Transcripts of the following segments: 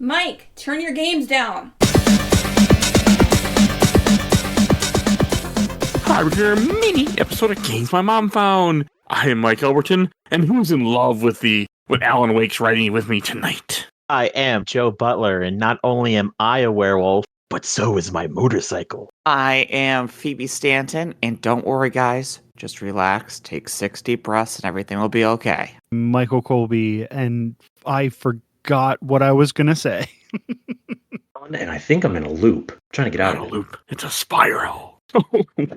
Mike, turn your games down. Hi, we're here a mini episode of Games My Mom Found. I am Mike Albertin, and who's in love with Alan Wake's writing with me tonight? I am Joe Butler, and not only am I a werewolf, but so is my motorcycle. I am Phoebe Stanton, and don't worry, guys. Just relax, take 6 deep breaths, and everything will be okay. Michael Colby, and I forgot what I was going to say. And I think I'm in a loop. I'm trying to get out of a it. loop. It's a spiral. So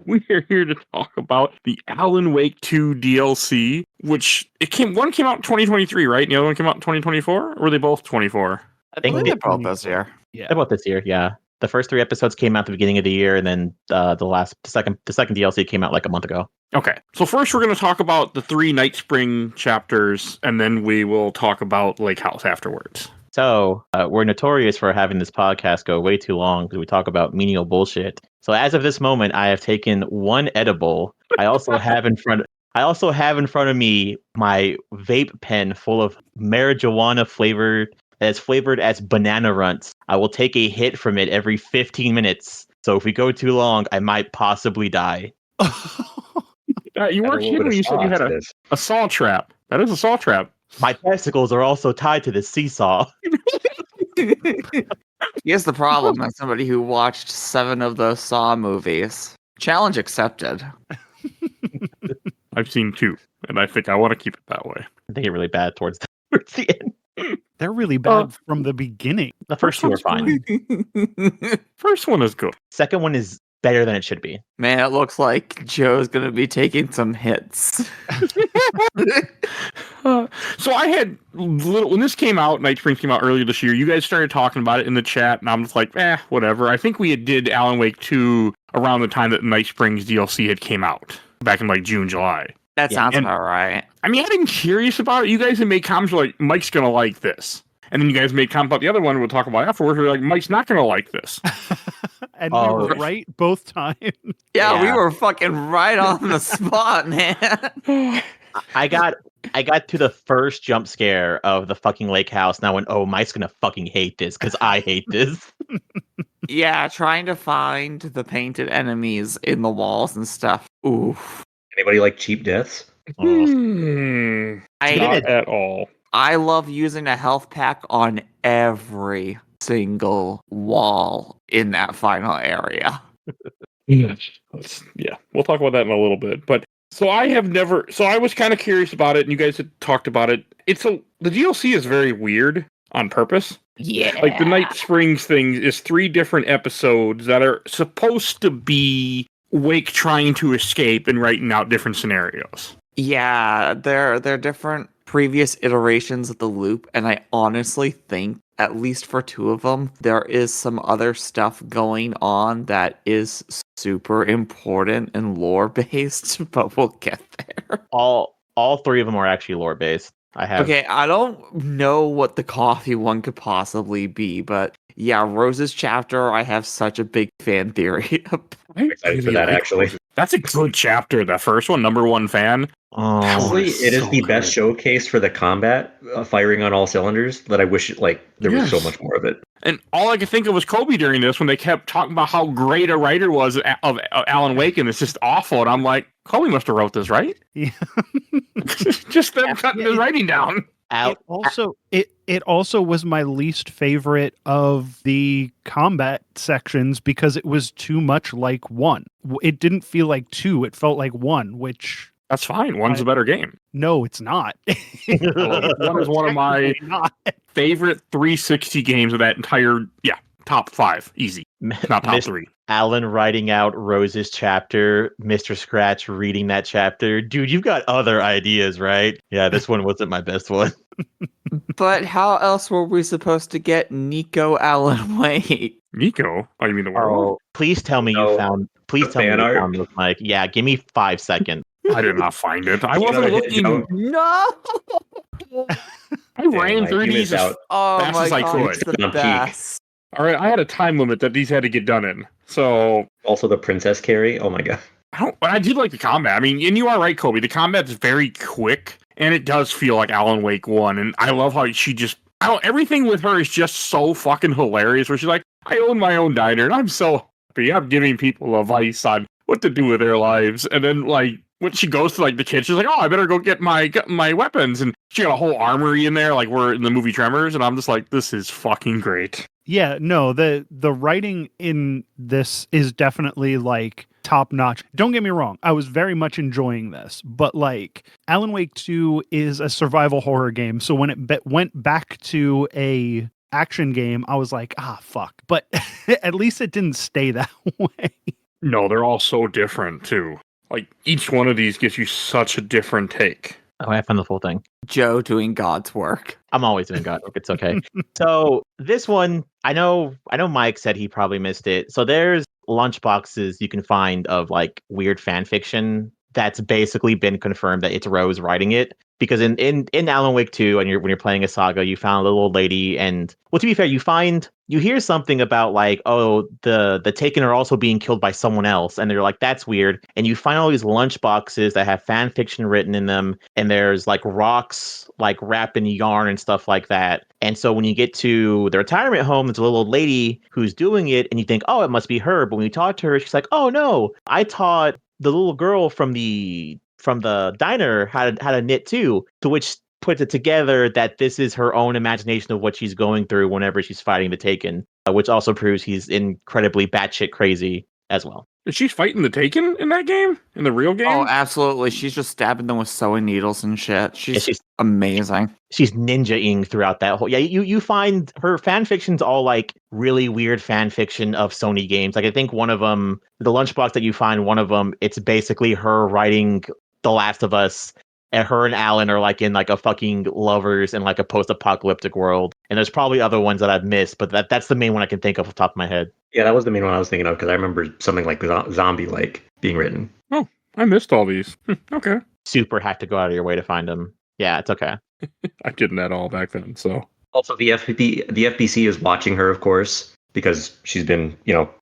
we are here to talk about the Alan Wake 2 DLC, which one came out in 2023, right? And the other one came out in 2024? Or were they both 24? I think they're both this year. Yeah. They're both this year, yeah. The first 3 episodes came out at the beginning of the year, and then the second DLC came out like a month ago. Okay, so first we're going to talk about the 3 Night Spring chapters, and then we will talk about Lake House afterwards. So, we're notorious for having this podcast go way too long because we talk about menial bullshit. So as of this moment, I have taken 1 edible. I also have in front of me my vape pen full of marijuana flavored that's flavored as banana runts. I will take a hit from it every 15 minutes. So if we go too long, I might possibly die. You weren't kidding when you said you had a saw trap. That is a saw trap. My testicles are also tied to the seesaw. Here's the problem as somebody who watched 7 of the Saw movies. Challenge accepted. I've seen 2, and I think I want to keep it that way. They get really bad towards the end. They're really bad from the beginning. The first 2 are fine. First one is good. Second one is better than it should be. Man, it looks like Joe's going to be taking some hits. So I had when this came out, Night Springs came out earlier this year, you guys started talking about it in the chat, and I'm just like, whatever. I think we did Alan Wake 2 around the time that Night Springs DLC had came out, back in like June, July. That sounds about right. I mean, I've been curious about it. You guys have made comments like, Mike's going to like this. And then you guys made comments about the other one we'll talk about afterwards. We're like, Mike's not going to like this. And we were right both times. Yeah, we were fucking right on the spot, man. I got to the first jump scare of the fucking lake house, and I went, oh, Mike's gonna fucking hate this, because I hate this. Yeah, trying to find the painted enemies in the walls and stuff. Oof. Anybody like cheap deaths? Not at all. I love using a health pack on every single wall in that final area. Yeah, we'll talk about that in a little bit. But so I was kind of curious about it, and you guys had talked about it. The DLC is very weird on purpose. Yeah. Like the Night Springs thing is 3 different episodes that are supposed to be Wake trying to escape and writing out different scenarios. Yeah, they're different previous iterations of the loop, and I honestly think, at least for 2 of them, there is some other stuff going on that is super important and lore-based, but we'll get there. All 3 of them are actually lore-based. Okay, I don't know what the coffee one could possibly be, but yeah, Rose's chapter, I have such a big fan theory about. I'm excited for that, actually. That's a good chapter, the first one, #1 fan. Probably it is the best showcase for the combat, firing on all cylinders, that I wish there was so much more of it. And all I could think of was Colby during this when they kept talking about how great a writer was of Alan Wake, and it's just awful. And I'm like, Colby must have wrote this, right? Yeah. Just them cutting his writing down. It also was my least favorite of the combat sections because it was too much like 1. It didn't feel like 2. It felt like 1, which... That's fine. 1's a better game. No, it's not. 1 is one of my favorite 360 games of that entire, top 5. Easy. Not top 3. Alan writing out Rose's chapter, Mr. Scratch reading that chapter. Dude, you've got other ideas, right? Yeah, this one wasn't my best one. But how else were we supposed to get Nico Alan Wake? Nico? Oh, you mean the world? Oh, please tell me you found. Please tell me you found this, Mike. Yeah, give me 5 seconds. I did not find it. I wasn't looking. No. I ran through these as fast as I could. It's the best. All right, I had a time limit that these had to get done in. So also the princess carry. Oh my god. I did like the combat. I mean, and you are right, Colby. The combat's very quick, and it does feel like Alan Wake 1. And I love how she just I don't. Everything with her is just so fucking hilarious. Where she's like, "I own my own diner, and I'm so happy. I'm giving people advice on what to do with their lives." And then, like, when she goes to like the kitchen, she's like, "Oh, I better go get my weapons." And she got a whole armory in there, like we're in the movie Tremors. And I'm just like, "This is fucking great." Yeah, no, the writing in this is definitely like top notch. Don't get me wrong, I was very much enjoying this, but like Alan Wake 2 is a survival horror game, so when it went back to a action game, I was like, fuck. But at least it didn't stay that way. No, they're all so different too. Like each one of these gives you such a different take. Oh, I found the full thing. Joe doing God's work. I'm always doing God work. It's okay. So this one, I know Mike said he probably missed it. So there's lunchboxes you can find of like weird fan fiction that's basically been confirmed that it's Rose writing it. Because in Alan Wake 2, when you're playing a saga, you found a little old lady, and well, to be fair, you hear something about like, oh, the Taken are also being killed by someone else, and they're like, that's weird. And you find all these lunchboxes that have fan fiction written in them, and there's like rocks like wrapped in yarn and stuff like that. And so when you get to the retirement home, there's a little old lady who's doing it, and you think, oh, it must be her. But when you talk to her, she's like, oh no, I taught the little girl from the diner how to knit too, to which puts it together that this is her own imagination of what she's going through whenever she's fighting the Taken, which also proves he's incredibly batshit crazy as well. Is she fighting the Taken in that game? In the real game? Oh, absolutely. She's just stabbing them with sewing needles and shit. She's amazing. She's ninja-ing throughout that whole... Yeah, you find her fan fiction's all like really weird fan fiction of Sony games. Like I think one of them, the lunchbox that you find, one of them, it's basically her writing The Last of Us, and her and Alan are like in like a fucking lovers in like a post-apocalyptic world. And there's probably other ones that I've missed, but that's the main one I can think of off the top of my head. Yeah, that was the main one I was thinking of because I remember something like zombie-like being written. Oh, I missed all these. Okay. Super have to go out of your way to find them. Yeah, it's okay. I didn't at all back then, so. Also, the FBC is watching her, of course, because she's been,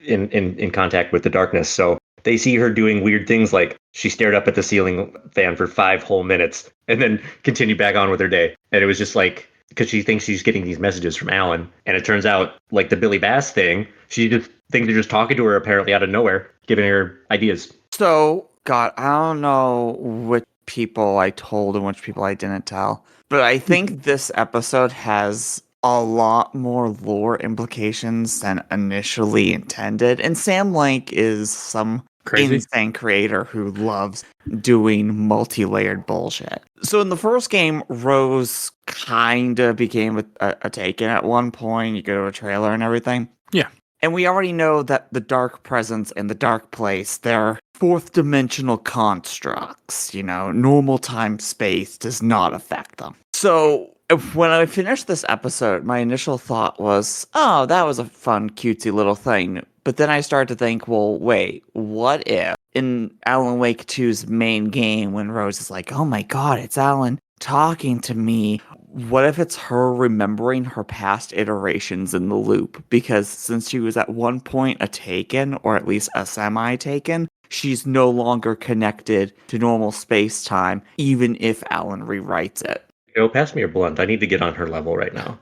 in contact with the darkness. So they see her doing weird things like she stared up at the ceiling fan for 5 whole minutes and then continued back on with her day. And it was just like, because she thinks she's getting these messages from Alan. And it turns out, like the Billy Bass thing, she just thinks they're just talking to her apparently out of nowhere, giving her ideas. So, God, I don't know which people I told and which people I didn't tell. But I think this episode has a lot more lore implications than initially intended. And Sam Lake is some insane creator who loves doing multi-layered bullshit. So in the first game, Rose kind of became a Taken at one point. You go to a trailer and everything. Yeah. And we already know that the dark presence and the dark place, they're fourth dimensional constructs. Normal time space does not affect them. So when I finished this episode, my initial thought was, oh, that was a fun, cutesy little thing. But then I started to think, well, wait, what if in Alan Wake 2's main game, when Rose is like, oh my God, it's Alan talking to me, what if it's her remembering her past iterations in the loop? Because since she was at one point a Taken, or at least a semi-Taken, she's no longer connected to normal space-time, even if Alan rewrites it. Go pass me your blunt. I need to get on her level right now.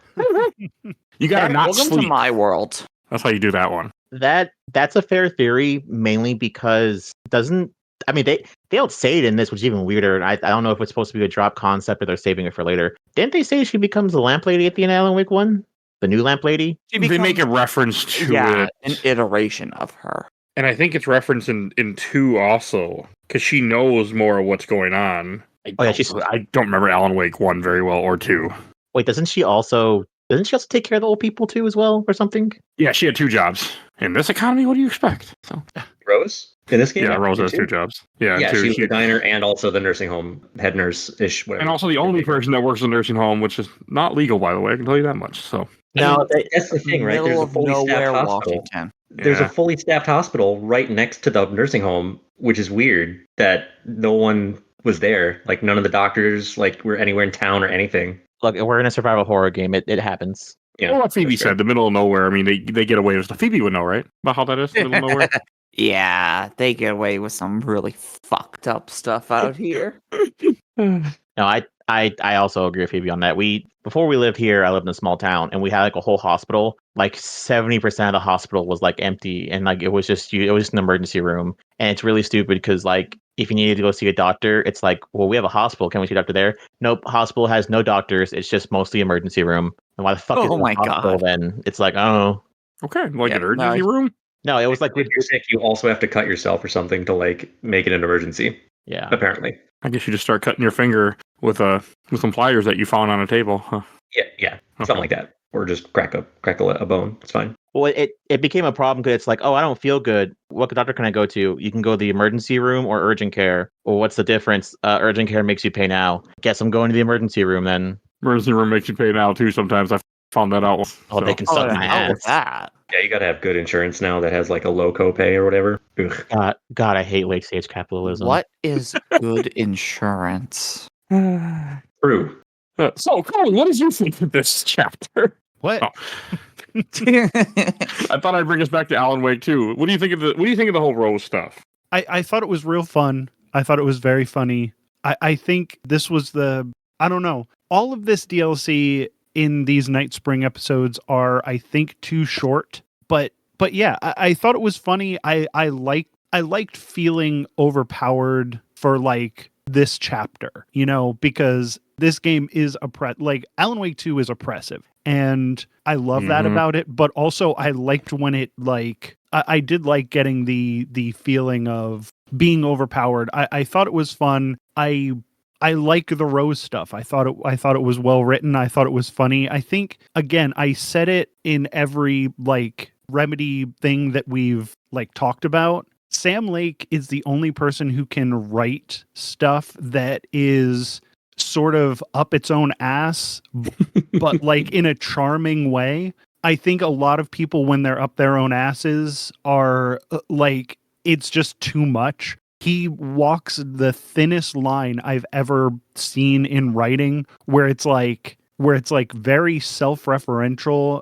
You gotta not Welcome sleep. to my world. That's how you do that one. That's a fair theory, mainly because they don't say it in this, which is even weirder. And I don't know if it's supposed to be a drop concept or they're saving it for later. Didn't they say she becomes the lamp lady at the end of Alan Wake 1? The new lamp lady? They make a reference to it. An iteration of her. And I think it's referenced in 2 also, because she knows more of what's going on. I don't remember Alan Wake 1 very well, or 2. Wait, doesn't she also take care of the old people too as well, or something? Yeah, she had 2 jobs. In this economy, what do you expect? So Rose? In this game? Yeah, Rose has 2 jobs. Yeah, she was the diner and also the nursing home, head nurse-ish, whatever. And also the only person that works in a nursing home, which is not legal, by the way, I can tell you that much. So No, that's the thing, right? There's a fully staffed hospital. Washington. There's a fully staffed hospital right next to the nursing home, which is weird that no one was there. Like none of the doctors were anywhere in town or anything. Look, we're in a survival horror game. It happens. Yeah, well, what Phoebe said, the middle of nowhere. I mean, they get away with stuff. Phoebe would know, right? About how that is, the middle of nowhere. Yeah, they get away with some really fucked up stuff out here. No, I also agree with Phoebe on that. Before we lived here, I lived in a small town, and we had like a whole hospital. Like 70% of the hospital was like empty, and like it was just an emergency room. And it's really stupid because like if you needed to go see a doctor, it's like, well, we have a hospital. Can we see a doctor there? Nope, hospital has no doctors. It's just mostly emergency room. And why the fuck is Oh it a my hospital God. then? It's like, I don't know. Okay, like Yeah, an urgency no. room. No, it was like If you're sick, you also have to cut yourself or something to like make it an emergency. yeah. Apparently. I guess you just start cutting your finger with some pliers that you found on a table. Huh. Yeah, something like that, or just crack a bone. It's fine. Well, it became a problem because it's like, oh, I don't feel good. What doctor can I go to? You can go to the emergency room or urgent care. Well, what's the difference? Urgent care makes you pay now. Guess I'm going to the emergency room then. Emergency room makes you pay now too. Sometimes I found that out. Oh, they can suck the my hell with ass. that? Yeah, you gotta have good insurance now that has like a low copay or whatever. Ugh. God, I hate late stage capitalism. What is good insurance? True. So, Colby, what did you think of this chapter? What? Oh. I thought I'd bring us back to Alan Wake too. What do you think of the whole Rose stuff? I thought it was real fun. I thought it was very funny. I think this was I don't know. All of this DLC in these Night Spring episodes are, I think, too short. But yeah, I thought it was funny. I liked feeling overpowered for like this chapter, because this game is like Alan Wake 2 is oppressive. And I love that about it, but also I liked when it like I did like getting the feeling of being overpowered. I thought it was fun. I like the Rose stuff. I thought it was well written. I thought it was funny. I think again, I said it in every like Remedy thing that we've like talked about. Sam Lake is the only person who can write stuff that is sort of up its own ass, but like in a charming way. I think a lot of people, when they're up their own asses, are like, it's just too much. He walks the thinnest line I've ever seen in writing, where it's like very self-referential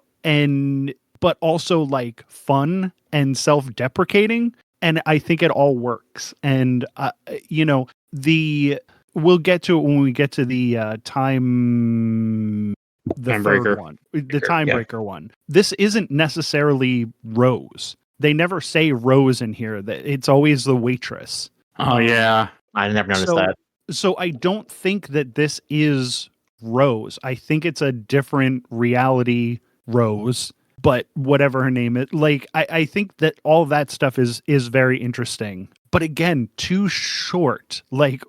but also like fun and self-deprecating. And I think it all works. And, we'll get to it when we get to the third one, the Timebreaker one. This isn't necessarily Rose. They never say Rose in here. That it's always the waitress. Oh yeah, I never noticed that. So I don't think that this is Rose. I think it's a different reality Rose. But whatever her name is, like I think that all that stuff is very interesting. But again, too short. Like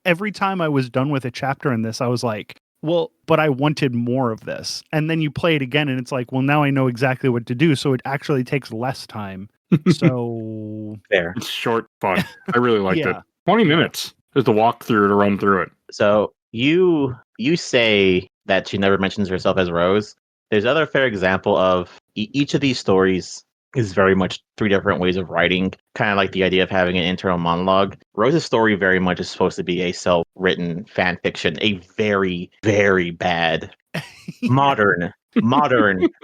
every time I was done with a chapter in this, I was like, well, but I wanted more of this. And then you play it again and it's like, well, now I know exactly what to do. So it actually takes less time. So Fair. It's short fun. I really liked it. Yeah. 20 minutes is the walkthrough to run through it. So you say that she never mentions herself as Rose. There's another fair example of each of these stories is very much three different ways of writing, kind of like the idea of having an internal monologue. Rose's story very much is supposed to be a self-written fan fiction, a very, very bad modern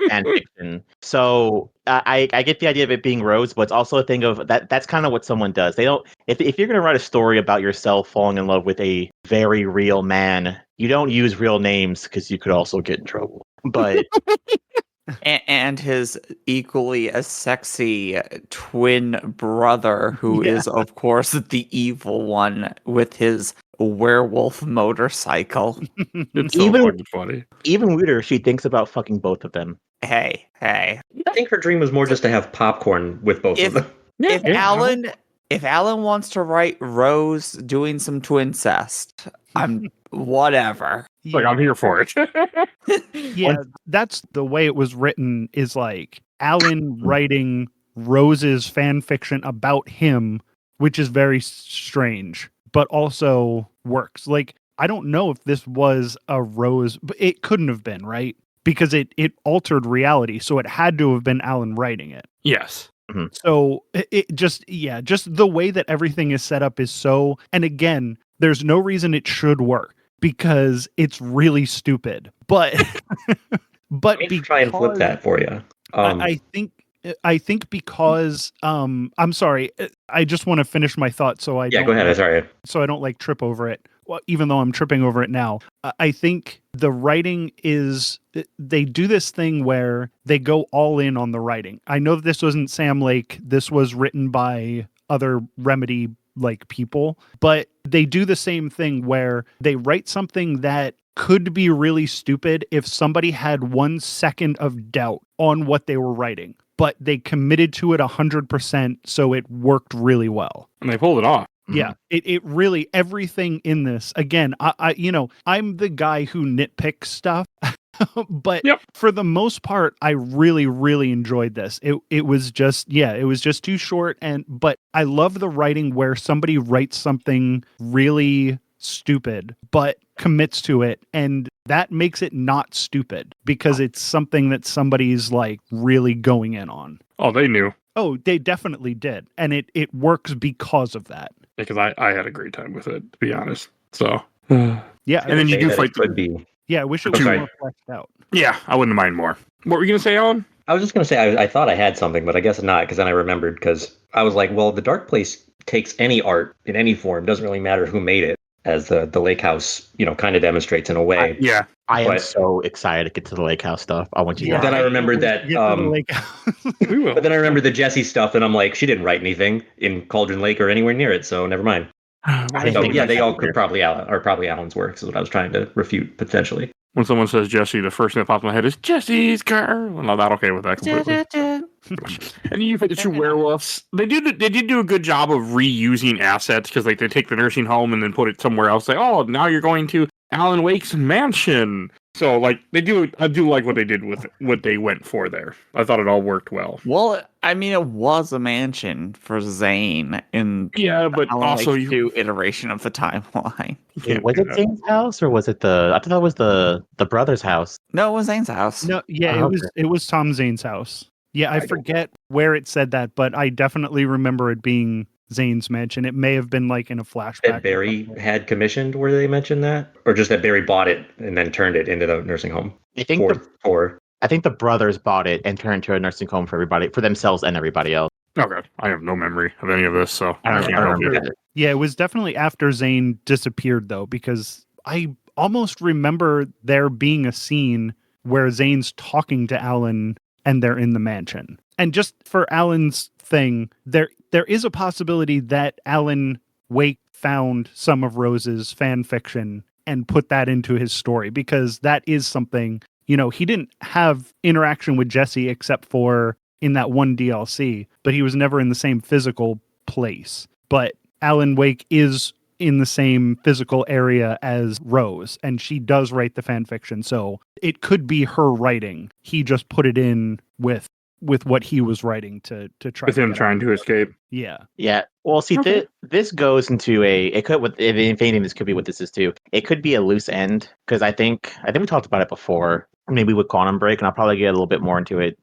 fan fiction. So I get the idea of it being Rose, but it's also a thing of that's kind of what someone does. They don't if you're gonna write a story about yourself falling in love with a very real man, you don't use real names because you could also get in trouble. But And his equally as sexy twin brother, who is, of course, the evil one with his werewolf motorcycle. It's so Even- fucking funny. even weirder, she thinks about fucking both of them. Hey. I think her dream was more just to have popcorn with both of them. If Alan wants to write Rose doing some twincest, I'm whatever. Like, I'm here for it. Yeah, that's the way it was written, is like Alan writing Rose's fan fiction about him, which is very strange, but also works. Like, I don't know if this was a Rose, but it couldn't have been, right? Because it altered reality, so it had to have been Alan writing it. Yes. So it just the way that everything is set up is so, and again, there's no reason it should work because it's really stupid. But Let me try and flip that for you. I think I think because I'm sorry, I just want to finish my thought so I Yeah, don't go ahead. Sorry. so I don't like trip over it. Well, even though I'm tripping over it now, I think the writing is they do this thing where they go all in on the writing. I know that this wasn't Sam Lake. This was written by other Remedy like people, but they do the same thing where they write something that could be really stupid if somebody had 1 second of doubt on what they were writing, but they committed to it 100%, so it worked really well. And they pulled it off. Yeah, it really, everything in this, again, I'm the guy who nitpicks stuff, but Yep. for the most part, I really, really enjoyed this. It was just too short, but I love the writing where somebody writes something really stupid, but commits to it, and that makes it not stupid because it's something that somebody's like really going in on. Oh, they knew. Oh, they definitely did, and it works because of that. Because I had a great time with it, to be honest. So Yeah, and then you Say do that fight it could be. yeah, I wish it was Okay. more fleshed out. Yeah, I wouldn't mind more. What were you gonna say, Alan? I was just going to say, I thought I had something, but I guess not, because then I remembered, because I was like, well, the Dark Place takes any art in any form, doesn't really matter who made it, as the Lake House, kind of demonstrates in a way. Yeah. I am But- so excited to get to the lake house stuff. I want you Yeah. guys. Then I remembered that, Get to the lake house. We will. but then I remembered the Jessie stuff, and I'm like, she didn't write anything in Cauldron Lake or anywhere near it, so never mind. I didn't So think yeah, about they that all either. could probably Alan's works, is what I was trying to refute potentially. When someone says Jesse, the first thing that pops in my head is Jesse's car. Well, I'm not okay with that completely. And you fight the two werewolves. They did do a good job of reusing assets because like they take the nursing home and then put it somewhere else. Like, oh, now you're going to Alan Wake's mansion. So like they do. I do like what they did with what they went for there. I thought it all worked well. Well, I mean, it was a mansion for Zane in Yeah, but Alan also Wake you 2 iteration of the timeline. can't Wait, was do it that. Zane's house or was it I thought that was the brother's house. No, it was Zane's house. No, yeah, Oh, it was Tom Zane's house. Yeah, I don't- forget where it said that, but I definitely remember it being Zane's mansion. It may have been like in a flashback. That Barry had commissioned, where they mentioned that, or just that Barry bought it and then turned it into the nursing home. I think For I think the brothers bought it and turned it into a nursing home for themselves and everybody else. Okay, I have no memory of any of this, so I don't can't help remember you. that. Yeah, it was definitely after Zane disappeared though, because I almost remember there being a scene where Zane's talking to Alan and they're in the mansion. And just for Alan's thing, there is a possibility that Alan Wake found some of Rose's fan fiction and put that into his story, because that is something, he didn't have interaction with Jesse except for in that one DLC, but he was never in the same physical place. But Alan Wake is in the same physical area as Rose, and she does write the fan fiction, so it could be her writing. He just put it in with what he was writing to try With to him get trying out. to escape. Yeah. Yeah. Well, see, Okay. this goes into if anything, this could be what this is too. It could be a loose end because I think we talked about it before. Maybe with Quantum Break, and I'll probably get a little bit more into it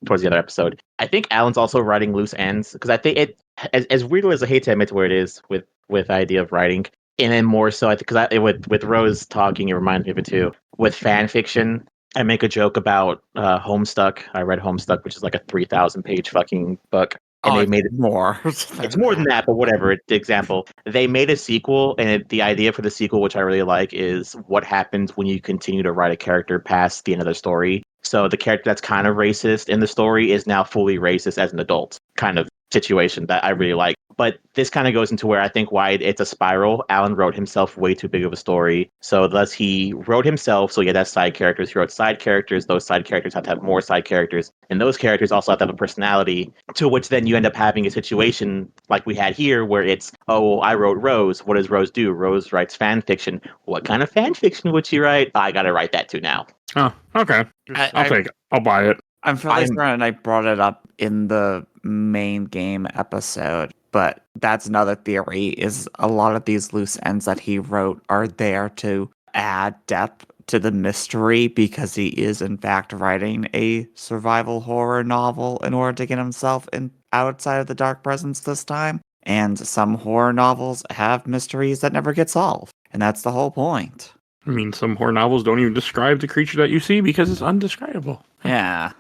towards the other episode. I think Alan's also writing loose ends because I think it, as weird as I hate to admit to where it is with the idea of writing, and then more so, I think because with Rose talking, it reminds me of it too. With fan fiction, I make a joke about Homestuck. I read Homestuck, which is like a 3,000-page fucking book. And they made it more. It's more than that, but whatever. The example, they made a sequel, and the idea for the sequel, which I really like, is what happens when you continue to write a character past the end of the story. So the character that's kind of racist in the story is now fully racist as an adult, kind of situation that I really like. But this kind of goes into where I think why it's a spiral. Alan wrote himself way too big of a story. So thus he wrote himself. So yeah, that's side characters. He wrote side characters. Those side characters have to have more side characters. And those characters also have to have a personality, to which then you end up having a situation like we had here where it's, oh, I wrote Rose. What does Rose do? Rose writes fan fiction. What kind of fan fiction would she write? I got to write that too now. Oh, okay. I'll take it. I'll buy it. I'm fairly I'm- certain I brought it up in the main game episode, but that's another theory, is a lot of these loose ends that he wrote are there to add depth to the mystery, because he is in fact writing a survival horror novel in order to get himself outside of the dark presence this time. And some horror novels have mysteries that never get solved, and that's the whole point. I mean, some horror novels don't even describe the creature that you see because it's undescribable. Yeah.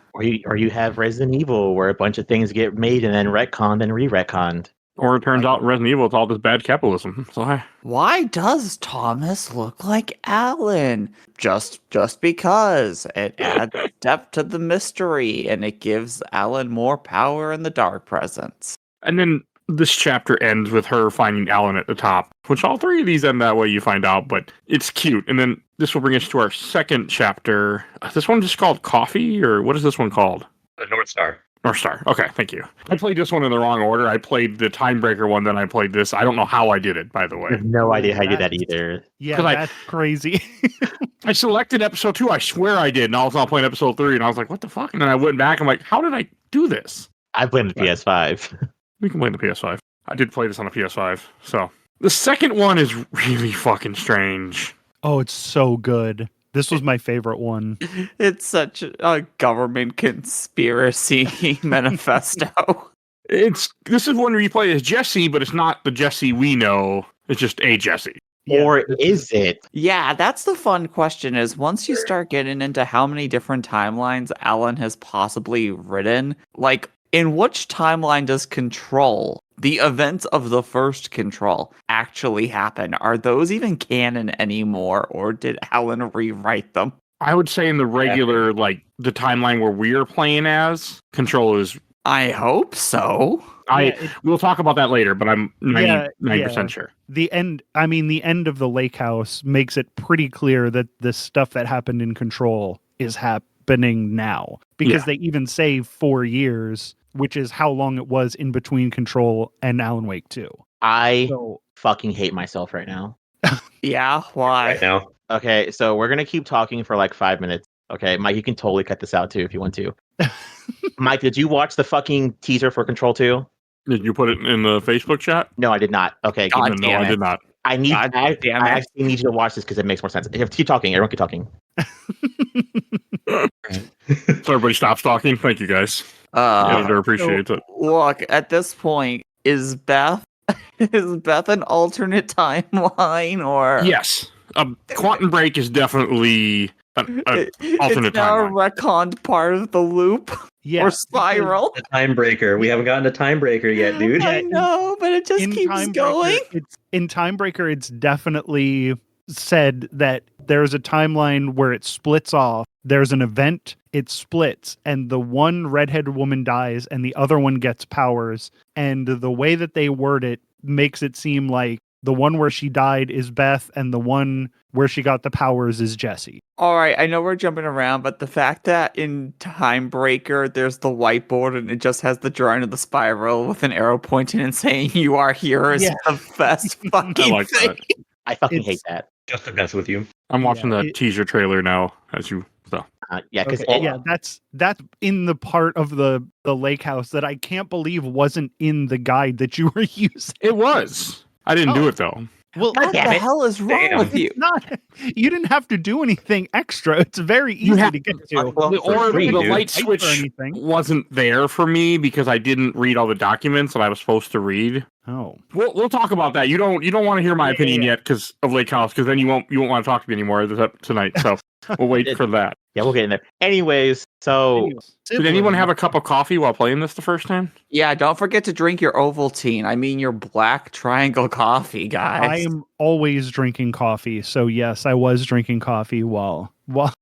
Or you have Resident Evil, where a bunch of things get made and then retconned and re-retconned. Or it turns out Resident Evil, it's all this bad capitalism. So Why does Thomas look like Alan? Just because it adds depth to the mystery and it gives Alan more power in the dark presence. and then this chapter ends with her finding Alan at the top, which all three of these end that way, you find out, but it's cute. And then this will bring us to our second chapter. This one just called Coffee, or what is this one called? The North Star. North Star. Okay, thank you. I played this one in the wrong order. I played the Timebreaker one, then I played this. I don't know how I did it, by the I way. have no idea how you did that either. Yeah, 'Cause that's crazy. I selected episode 2. I swear I did. And I was not playing episode 3, and I was like, what the fuck? And then I went back. I'm like, how did I do this? I blame the PS5. We can play the PS5. I did play this on a PS5. So the second one is really fucking strange. Oh, it's so good. This was my favorite one. It's such a government conspiracy manifesto. This is one where you play as Jesse, but it's not the Jesse we know. It's just a Jesse. Yeah. Or is it? Yeah, that's the fun question is once you start getting into how many different timelines Alan has possibly written, like in which timeline does Control, the events of the first Control, actually happen? Are those even canon anymore, or did Alan rewrite them? I would say in the regular, like the timeline where we're playing as, Control is. I hope so. We'll talk about that later, but I'm 99% sure. The end of the lake house makes it pretty clear that the stuff that happened in Control is happening now, because they even say 4 years, which is how long it was in between Control and Alan Wake 2. I fucking hate myself right now. Yeah, why? Right now. Okay, so we're gonna keep talking for like 5 minutes. Okay, Mike, you can totally cut this out too if you want to. Mike, did you watch the fucking teaser for Control 2? Did you put it in the Facebook chat? No, I did not. Okay, God No, I did not. I damn it. actually need you to watch this because it makes more sense. Keep talking. Everyone keep talking. So everybody stops talking. Thank you, guys. Editor appreciates it. Look, at this point, is Beth an alternate timeline or Yes. Quantum Break is definitely an alternate it's now a timeline. retconned part of the loop Yeah, or spiral? The Timebreaker. We haven't gotten a Timebreaker yet, dude. I know, but it just keeps Timebreaker, going. In Timebreaker, it's definitely said that there's a timeline where it splits off. There's an event, it splits, and the one redheaded woman dies and the other one gets powers. And the way that they word it makes it seem like the one where she died is Beth and the one where she got the powers is Jesse. All right, I know we're jumping around, but the fact that in Timebreaker there's the whiteboard and it just has the drawing of the spiral with an arrow pointing and saying "You are here" is the best fucking like thing. that. I fucking hate that. Just to mess with you. I'm watching the it- teaser trailer now as you. So Yeah, because Okay, that's in the part of the lake house that I can't believe wasn't in the guide that you were using. it was. I didn't do it though. Well, What the hell is wrong Damn. with you? it's not. You didn't have to do anything extra. It's very easy have- to get to. Well, The, for free, the dude. light Fight for switch anything. wasn't there for me because I didn't read all the documents that I was supposed to read. Oh, We'll talk about that. You don't want to hear my opinion yet because of Lake House, because then you won't want to talk to me anymore tonight. So we'll wait for that. yeah, we'll get in there. Anyways, so Did anyone have a cup of coffee while playing this the first time? Yeah, don't forget to drink your Ovaltine. I mean your black triangle coffee, guys. I am always drinking coffee, so yes, I was drinking coffee while while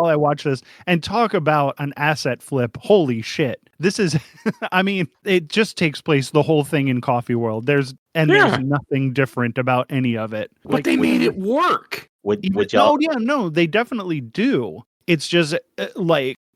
I watch this. And talk about an asset flip. Holy shit. This is I mean, it just takes place the whole thing in Coffee World. There's nothing different about any of it. But they made it work. would y'all? No, they definitely do. It's just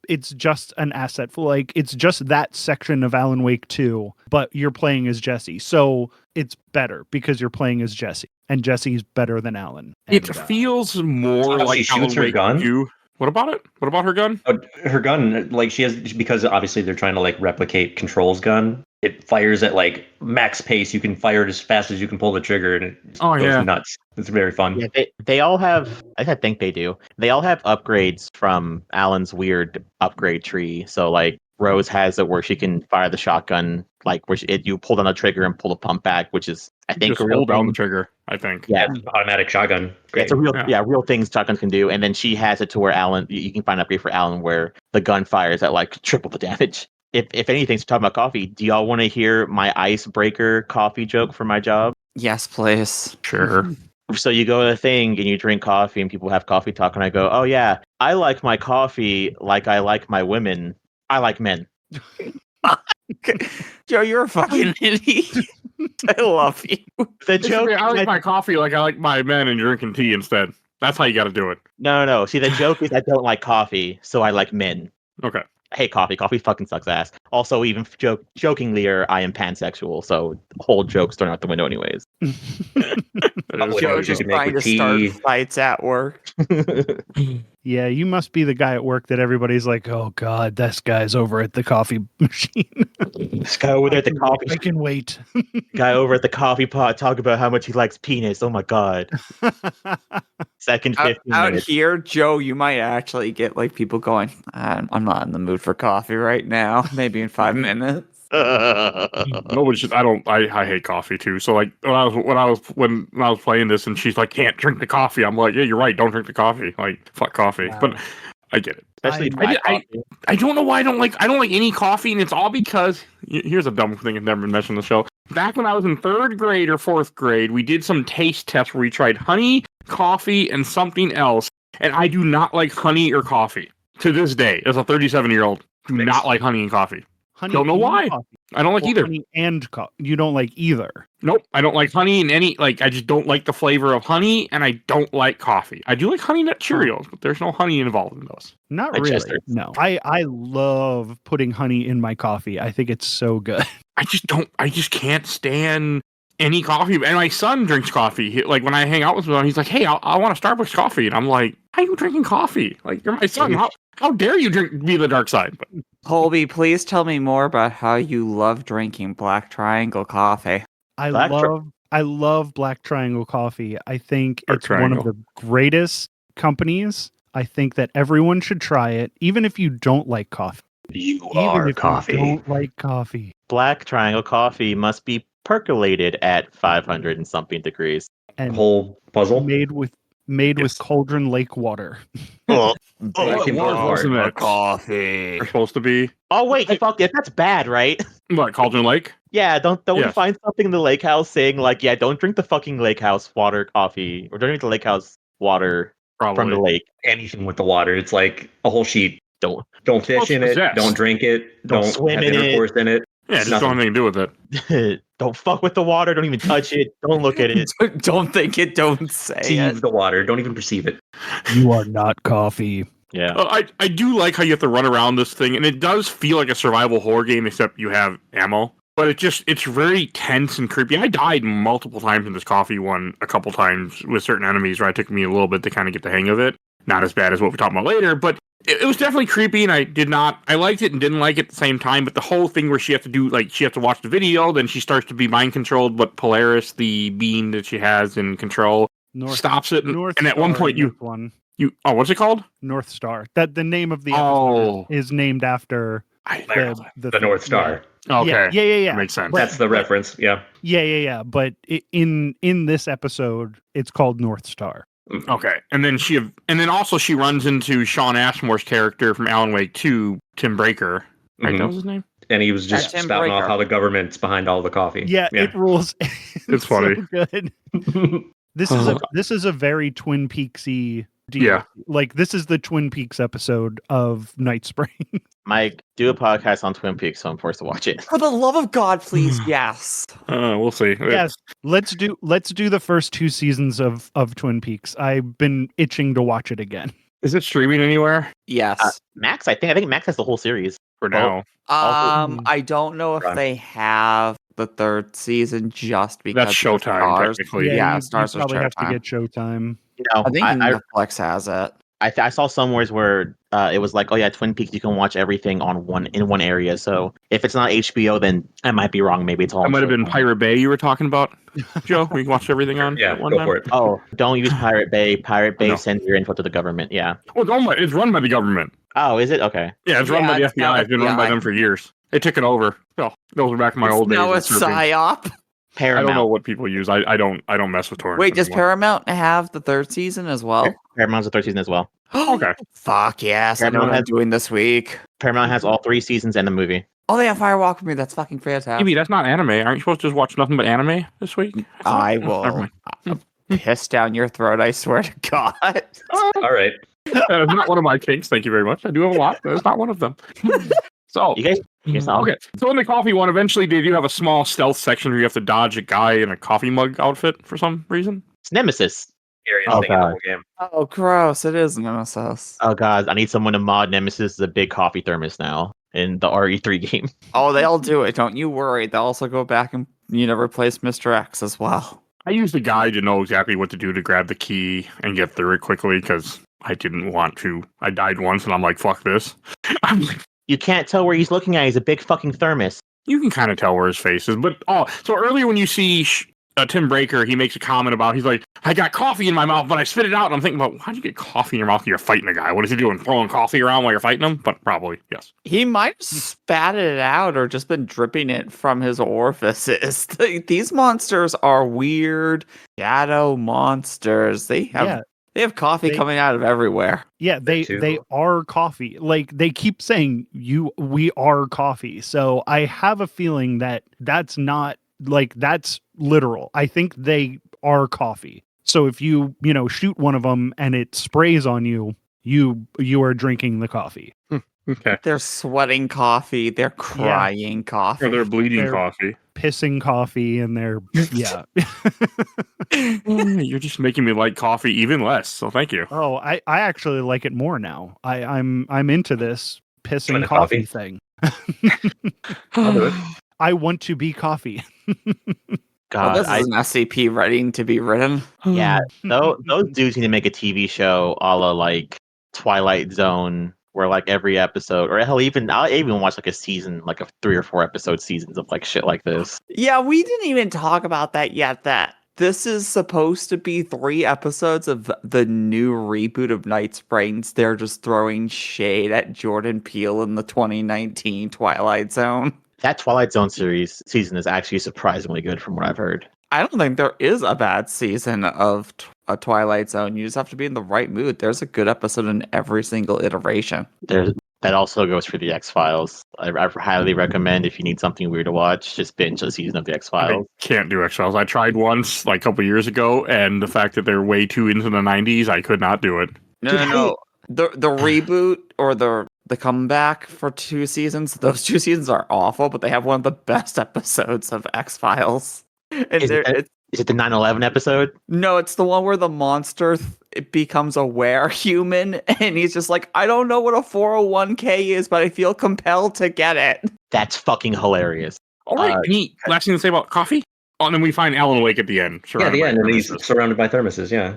it's just an asset. It's just that section of Alan Wake 2, but you're playing as Jesse. So it's better because you're playing as Jesse, and Jesse's better than Alan. It And, feels more How like she shoots Alan her Wake gun? 2. What about it? What about her gun? Her gun, like she has, because obviously they're trying to like replicate Control's gun. It fires at like max pace. You can fire it as fast as you can pull the trigger, and it goes nuts. It's very fun. Yeah, they all have. I think they do. They all have upgrades from Alan's weird upgrade tree. So like Rose has it where she can fire the shotgun like where you pull down the trigger and pull the pump back, which is I think Just a real hold down thing. the trigger, I think. Yeah, Automatic shotgun. yeah, Great. it's a real things shotguns can do. And then she has it to where you can find an upgrade for Alan where the gun fires at like triple the damage. If anything, talking about coffee, do y'all want to hear my icebreaker coffee joke for my job? Yes, please. Sure. So you go to the thing and you drink coffee and people have coffee talk and I go, oh yeah, I like my coffee like I like my women. I like men. Joe, you're a fucking idiot. I love you. The joke. I like my coffee like I like my men and drinking tea instead. That's how you got to do it. No. See, the joke is I don't like coffee, so I like men. Okay. I hate coffee. Coffee fucking sucks ass. Also, even jokingly, I am pansexual, so the whole joke's thrown out the window anyways. Joe just trying to start fights at work. Yeah, you must be the guy at work that everybody's like, oh God, this guy's over at the coffee machine. This guy over there at the coffee. I can wait. Guy over at the coffee pot talk about how much he likes penis. Oh my God. Second 15 out minutes. here, Joe, you might actually get like people going, I'm not in the mood for coffee right now. Maybe in 5 minutes. Nobody should. I hate coffee too. So like when I was playing this and she's like, can't drink the coffee. I'm like, yeah, you're right. Don't drink the coffee. Like fuck coffee. Wow. But I get it. Especially I don't know why I don't like any coffee, and it's all because here's a dumb thing I've never been mentioned on the show. Back when I was in 3rd grade or 4th grade, we did some taste tests where we tried honey, coffee, and something else. And I do not like honey or coffee to this day. As a 37-year-old, do not like honey and coffee. Honey Don't know and why. coffee. I don't like Well, either. Honey and coffee. You don't like either. Nope, I don't like honey in any, like, I just don't like the flavor of honey, and I don't like coffee. I do like Honey Nut Cheerios, but there's no honey involved in those. Not Like really. Chester. No. I love putting honey in my coffee. I think it's so good. I just can't stand any coffee. And my son drinks coffee. Like, when I hang out with him, he's like, hey, I want a Starbucks coffee. And I'm like, why are you drinking coffee? Like, you're my son. How dare you be the dark side? But, Colby, please tell me more about how you love drinking Black Triangle coffee. I Black love Black Triangle Coffee. I think Black it's one of Triangle. the greatest companies. I think that everyone should try it, even if you don't like coffee. You Even are if coffee. you don't like coffee. Black Triangle coffee must be percolated at 500 and something degrees. And Whole puzzle. made with Yes. Cauldron Lake water. Black and wasn't hard it? coffee. they're supposed to be, Oh wait, fuck it, that's bad, right? what, Cauldron Lake? Yeah, don't we Yes. find something in the lake house saying like, yeah, don't drink the fucking lake house water coffee, or don't drink the lake house water Probably. from the lake. Anything with the water. It's like a whole sheet. Don't Fish in it. possessed. Don't drink it. Don't Don't swim have in it. intercourse in it. Yeah, just Nothing. don't have anything to do with it. don't fuck with the water. Don't even touch it. Don't look at it. Don't think it, don't say Perceive it. the water. Don't even perceive it. You are not coffee. Yeah. I do like how you have to run around this thing, and it does feel like a survival horror game, except you have ammo. But it's very tense and creepy. I died multiple times in this coffee one, a couple times with certain enemies, where it took me a little bit to kind of get the hang of it. Not as bad as what we're talking about later, but it was definitely creepy, and I liked it and didn't like it at the same time. But the whole thing where she has to watch the video, then she starts to be mind controlled, but Polaris, the being that she has in control, stops it. And at one point what's it called? North Star. That the name of the Oh. episode is named after The North Star. Okay. Yeah. That makes sense. But- That's the reference. Yeah. Yeah. But in this episode, it's called North Star. Okay, and then also she runs into Sean Ashmore's character from Alan Wake 2, Tim Breaker. Right, Mhm. that was his name. And he was just Tim spouting off Breaker. how the government's behind all the coffee. Yeah, it rules. It's funny. So good. This is a very Twin Peaksy deal. Yeah. Like this is the Twin Peaks episode of Night Spring. Mike, do a podcast on Twin Peaks, so I'm forced to watch it. For the love of God, please, yes. We'll see. Yes, let's do the first 2 seasons of Twin Peaks. I've been itching to watch it again. Is it streaming anywhere Yes. Max, I think Max has the whole series. for now? I don't know if Right. they have the 3rd season just because That's of the Showtime, stars. technically. Yeah, you Stars was probably have to Showtime. get Showtime. You know, I think I, Netflix has it. I saw somewhere where it was like, oh yeah, Twin Peaks, you can watch everything in one area. So if it's not HBO, then I might be wrong. Maybe it's all. That on might have been Showtime. Pirate Bay you were talking about, Joe. We watched everything on. Yeah, at one go time? for it. Oh, don't use Pirate Bay. Pirate Bay No. sends your info to the government. Yeah. Well, it's run by the government. Oh, is it? Okay. Yeah, it's run by the it's FBI. not It's been run by FBI. them for years. They took it over. So those are back in my old days. Now of it's surfing. PSYOP. Paramount. I don't know what people use. I don't mess with torrents. Wait, does anymore. Paramount have the third season as well? Paramount's the third season as well. Okay. Fuck yes, I know Paramount what I'm has- doing this week. Paramount has all 3 seasons and the movie. Oh, they have Firewalk with Me. That's fucking Phoebe, fantastic. that's not anime. Aren't you supposed to just watch nothing but anime this week? I Never will mind. piss down your throat, I swear to God. All right. That is not one of my kinks. Thank you very much. I do have a lot, but it's not one of them. So, You guys know. okay. So in the coffee one, eventually they do have a small stealth section where you have to dodge a guy in a coffee mug outfit for some reason. It's Nemesis. Scariest Oh, thing in the God. whole game. Oh, gross. It is Nemesis. Oh god, I need someone to mod Nemesis as a big coffee thermos now in the RE3 game. Oh, they'll do it. Don't you worry. They'll also go back and, replace Mr. X as well. I used a guide to know exactly what to do to grab the key and get through it quickly because I didn't want to. I died once and I'm like, fuck this. I'm like, You can't tell where he's looking at. He's a big fucking thermos. you can kind of tell where his face is. But, so earlier when you see Tim Breaker, he makes a comment about, he's like, I got coffee in my mouth, but I spit it out. And I'm thinking about, how'd you get coffee in your mouth when you're fighting a guy? What is he doing? Throwing coffee around while you're fighting him? But probably, yes. He might have spat it out or just been dripping it from his orifices. These monsters are weird shadow monsters. They have coffee coming out of everywhere. Yeah, they are coffee. Like they keep saying we are coffee. So I have a feeling that that's not like that's literal. I think they are coffee. So if you shoot one of them and it sprays on you, you are drinking the coffee. Okay. They're sweating coffee. They're crying coffee. Or they're bleeding They're- coffee. Pissing coffee and they're yeah. You're just making me like coffee even less. So thank you. Oh, I actually like it more now. I'm into this pissing Kinda coffee coffee. thing. I'll do it. I want to be coffee. God, this is an SCP ready to be written. yeah, those dudes need to make a TV show a la like Twilight Zone, where like every episode, or hell, I'll even watch like a season, like a 3 or 4 episode seasons of like shit like this. Yeah, we didn't even talk about that yet. That this is supposed to be 3 episodes of the new reboot of Night's Brains. They're just throwing shade at Jordan Peele in the 2019 Twilight Zone. That Twilight Zone season is actually surprisingly good from what I've heard. I don't think there is a bad season of a Twilight Zone. You just have to be in the right mood. There's a good episode in every single iteration. That also goes for the X-Files. I highly recommend if you need something weird to watch, just binge a season of the I X-Files. can't do X-Files. I tried once, like a couple years ago, and the fact that they're way too into the 90s, I could not do it. No. The reboot or the comeback for 2 seasons, those 2 seasons are awful, but they have one of the best episodes of X-Files. And Is it the 9/11 episode? no, it's the one where the monster it becomes a were-human, and he's just like, I don't know what a 401k is, but I feel compelled to get it. That's fucking hilarious. All right. Any last thing to say about coffee? Oh, and then we find Alan Wake at the end. Yeah, the end, and he's thermoses. surrounded by thermoses. Yeah,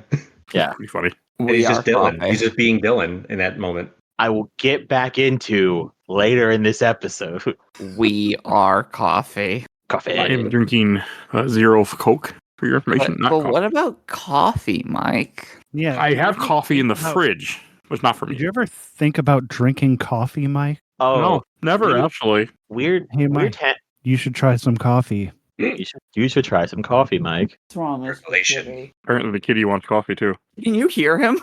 Yeah. Pretty funny. and he's just are Dylan. coffee. He's just being Dylan in that moment. I will get back into later in this episode. We are coffee. Coffee. I am drinking zero Coke, for your information. But not coffee. what about coffee, Mike? Yeah. I have coffee in the How- fridge, but it's not for me. Did you ever think about drinking coffee, Mike? Oh, No, never really? actually. weird. Hey, Mike. You should try some coffee. You should try some coffee, Mike. What's wrong with Circulation. Apparently the kitty wants coffee too. Can you hear him?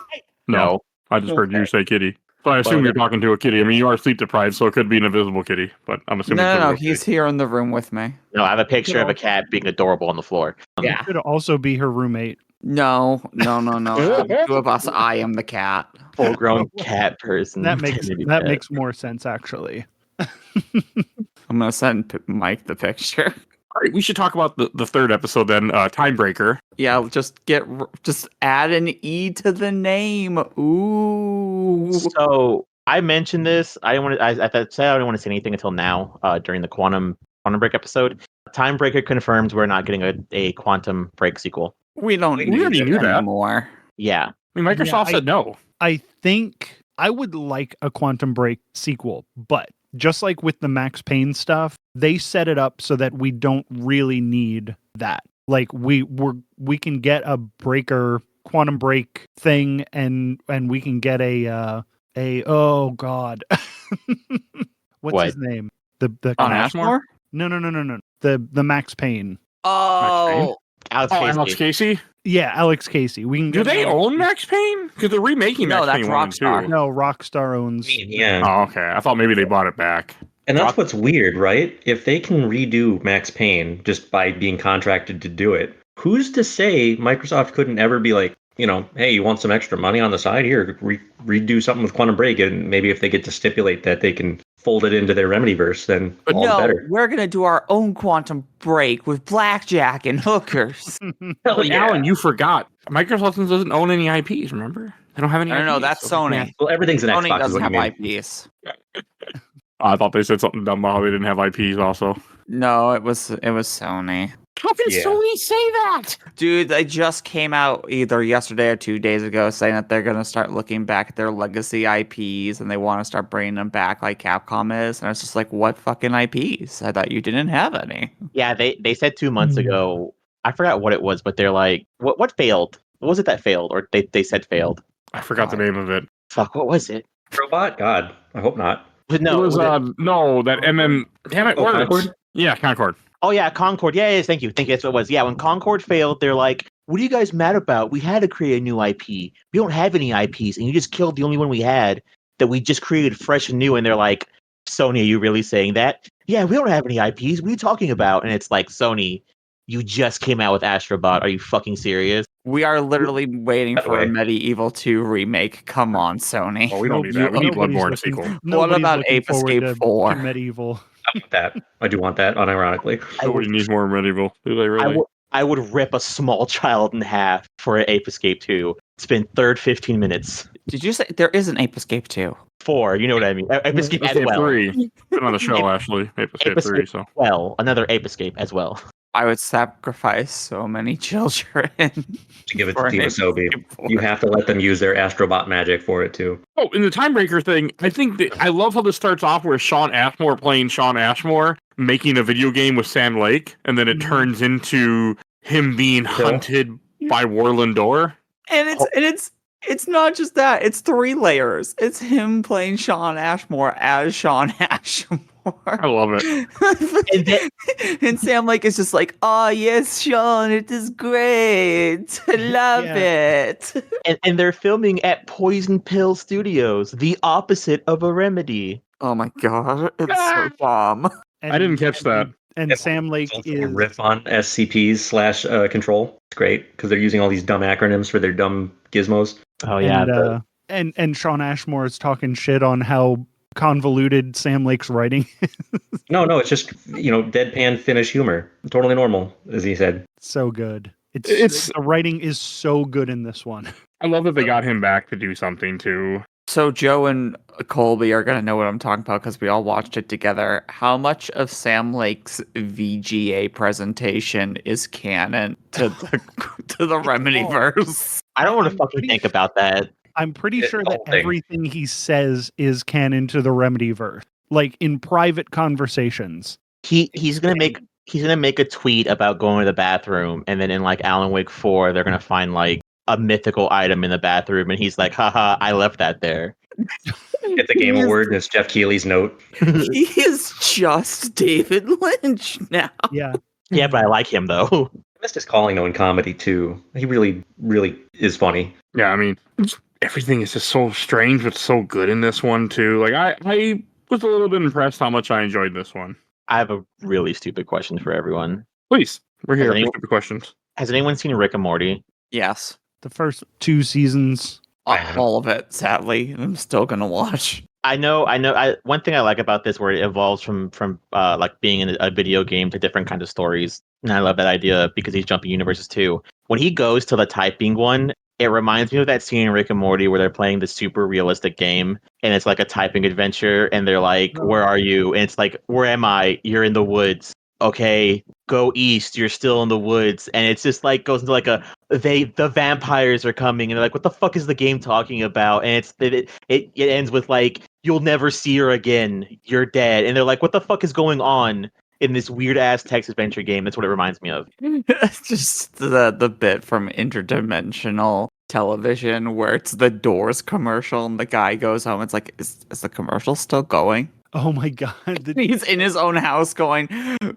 No, I just heard you say kitty. So I assume Well, you're talking to a kitty. I mean, you are sleep deprived, so it could be an invisible kitty, but I'm assuming it's a No, real he's kitty. here in the room with me. No, I have a picture of a cat being adorable on the floor. Yeah. Could also be her roommate. No. The 2 of us, I am the cat. Full-grown cat person. That makes Maybe that cat. makes more sense actually. I'm gonna send Mike the picture. All right, we should talk about the 3rd episode then, Timebreaker. Yeah, just add an E to the name. Ooh. So I mentioned this. I didn't want to say anything until now. During the Quantum Break episode, Timebreaker confirms we're not getting a Quantum Break sequel. We don't We need already it knew that. anymore. Yeah, I mean, Microsoft Yeah, said no. I think I would like a Quantum Break sequel, but just like with the Max Payne stuff, they set it up so that we don't really need that. Like we can get a Quantum Break thing, and we can get a oh god, what's What? his name? The On Ashmore? no. The Max Payne. Oh, Alex Oh, Casey. Alex Casey? Yeah, Alex Casey. We can Do get they Alex own Casey. Max Payne? Because they're remaking No, Max that's Payne 1 and 2. Rockstar. No, Rockstar owns. Yeah. Oh, okay. I thought maybe they bought it back. And that's what's weird, right? If they can redo Max Payne just by being contracted to do it, who's to say Microsoft couldn't ever be like, hey, you want some extra money on the side? Here, redo something with Quantum Break, and maybe if they get to stipulate that they can fold it into their Remedyverse, then all the no, better. we're going to do our own Quantum Break with blackjack and hookers. Hell But yeah. Alan, you forgot. Microsoft doesn't own any IPs, remember? They don't have any No, IPs. that's so they Sony. can't- Well, everything's an Sony Xbox is doesn't what you have mean. IPs. I thought they said something dumb about how they didn't have IPs also. No, it was Sony. How can Yeah. Sony say that? Dude, they just came out either yesterday or 2 days ago saying that they're going to start looking back at their legacy IPs and they want to start bringing them back like Capcom is. And I was just like, what fucking IPs? I thought you didn't have any. Yeah, they said 2 months ago. I forgot what it was, but they're like, what failed? What was it that failed? Or they said failed? I forgot the name of it. Fuck, what was it? Robot? God, I hope not. No, it was, was it- no, that MM. Damn it, Oh, words. Concord? Yeah, Concord. Oh yeah, Concord. Yeah, yes, thank you. That's what it was. Yeah, when Concord failed, they're like, "What are you guys mad about? We had to create a new IP. We don't have any IPs, and you just killed the only one we had that we just created fresh and new." And they're like, "Sony, are you really saying that?" Yeah, we don't have any IPs. What are you talking about? And it's like, Sony, you just came out with Astrobot. Are you fucking serious? We are literally waiting By the for a way. Medieval 2 remake. Come on, Sony. Oh, we don't need that. We need Nobody's Bloodborne looking- sequel. nobody's about looking Ape forward Escape to 4? Medieval. I want that. I do want that, unironically. Nobody needs more medieval. Do they really? I would rip a small child in half for an Ape Escape 2. Spend third 15 minutes. Did you say there is an Ape Escape 2? 4, you know what I mean? Ape Escape as Escape well. 3. Been on the show, actually. Ape Escape 3, so. Well, another Ape Escape as well. I would sacrifice so many children. To give it to for an Team Ape Asobi. Escape 4. You have to let them use their Astrobot magic for it, too. Oh, in the Timebreaker thing, I think that I love how this starts off where Sean Ashmore playing Sean Ashmore, making a video game with Sam Lake, and then it turns into him being hunted by Warlandor. And it's not just that. It's 3 layers. It's him playing Sean Ashmore as Sean Ashmore. I love it. And Sam Lake is just like, oh yes, Sean, it is great. I love it. And they're filming at Poison Pill Studios, the opposite of a Remedy. Oh my god, it's so dumb. I didn't catch that. And Sam Lake Also is a riff on SCPs / control. It's great because they're using all these dumb acronyms for their dumb gizmos. Oh yeah, and Sean Ashmore is talking shit on how convoluted Sam Lake's writing. No, it's just deadpan Finnish humor, totally normal, as he said. So good. It's- The writing is so good in this one. I love that they got him back to do something, too. So Joe and Colby are gonna know what I'm talking about because we all watched it together. How much of Sam Lake's VGA presentation is canon to the Remedyverse? I don't want to fucking think about that. I'm pretty Yeah, sure the that whole thing. everything he says is canon to the Remedyverse. Like in private conversations. He's gonna make a tweet about going to the bathroom, and then in like Alan Wake 4, they're gonna find like a mythical item in the bathroom, and he's like, haha, I left that there. Get the Game Award, and it's Jeff Keighley's note. He is just David Lynch now. Yeah. Yeah, but I like him though. I missed his calling, though, in comedy, too. He really, really is funny. Yeah, I mean, everything is just so strange, but so good in this one, too. Like, I was a little bit impressed how much I enjoyed this one. I have a really stupid question for everyone. Please, we're here Has for anyone- stupid questions. Has anyone seen Rick and Morty? Yes. The first 2 seasons. All of it, sadly. I'm still gonna watch. I know. One thing I like about this, where it evolves from like being in a video game to different kinds of stories, and I love that idea because he's jumping universes too. When he goes to the typing one, it reminds me of that scene in Rick and Morty where they're playing the super realistic game, and it's like a typing adventure, and they're like, "Where are you?" And it's like, "Where am I?" "You're in the woods." "Okay, go east. You're still in the woods." And it's just like goes into like the vampires are coming, and they're like, "What the fuck is the game talking about?" And it ends with like, "You'll never see her again. You're dead." And they're like, "What the fuck is going on in this weird ass text adventure game?" That's what it reminds me of. Just the bit from Interdimensional Television where it's the Doors commercial and the guy goes home. It's like, is the commercial still going? Oh my god. He's in his own house going,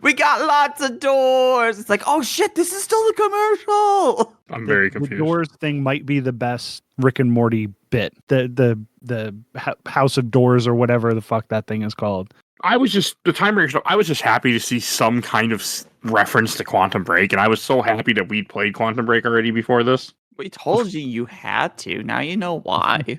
"We got lots of doors." It's like, oh shit, this is still the commercial. I'm very The confused. doors thing might be the best Rick and Morty bit. The House of Doors or whatever the fuck that thing is called. I was just the time break stuff. I was just happy to see some kind of reference to Quantum Break, and I was so happy that we'd played Quantum Break already before this. We told you had to. Now you know why.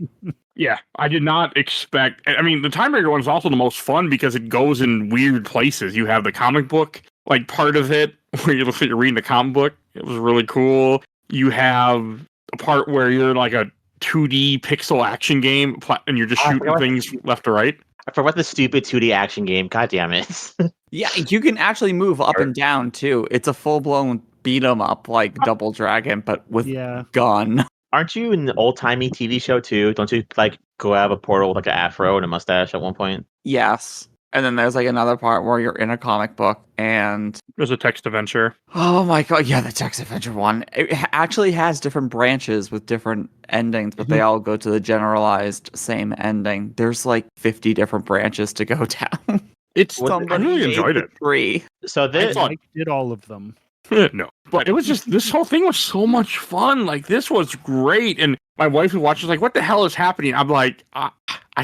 Yeah, I did not expect. I mean, the Time Breaker one is also the most fun because it goes in weird places. You have the comic book, like part of it, where you're reading the comic book. It was really cool. You have a part where you're like a 2D pixel action game, and you're just shooting things left to right. I forgot the stupid 2D action game. God damn it. Yeah, you can actually move up and down too. It's a full-blown beat 'em up like Double Dragon, but with gun. Aren't you in the old-timey TV show too? Don't you like go out of a portal with like an afro and a mustache at one point? Yes. And then there's like another part where you're in a comic book and There's a text adventure. oh my god, yeah, the text adventure one. It actually has different branches with different endings, but they all go to the generalized same ending. There's like 50 different branches to go down. I really enjoyed it. 3. So this I did all of them. No, but it was just this whole thing was so much fun. Like this was great, and my wife who watches like, "What the hell is happening?" I'm like, I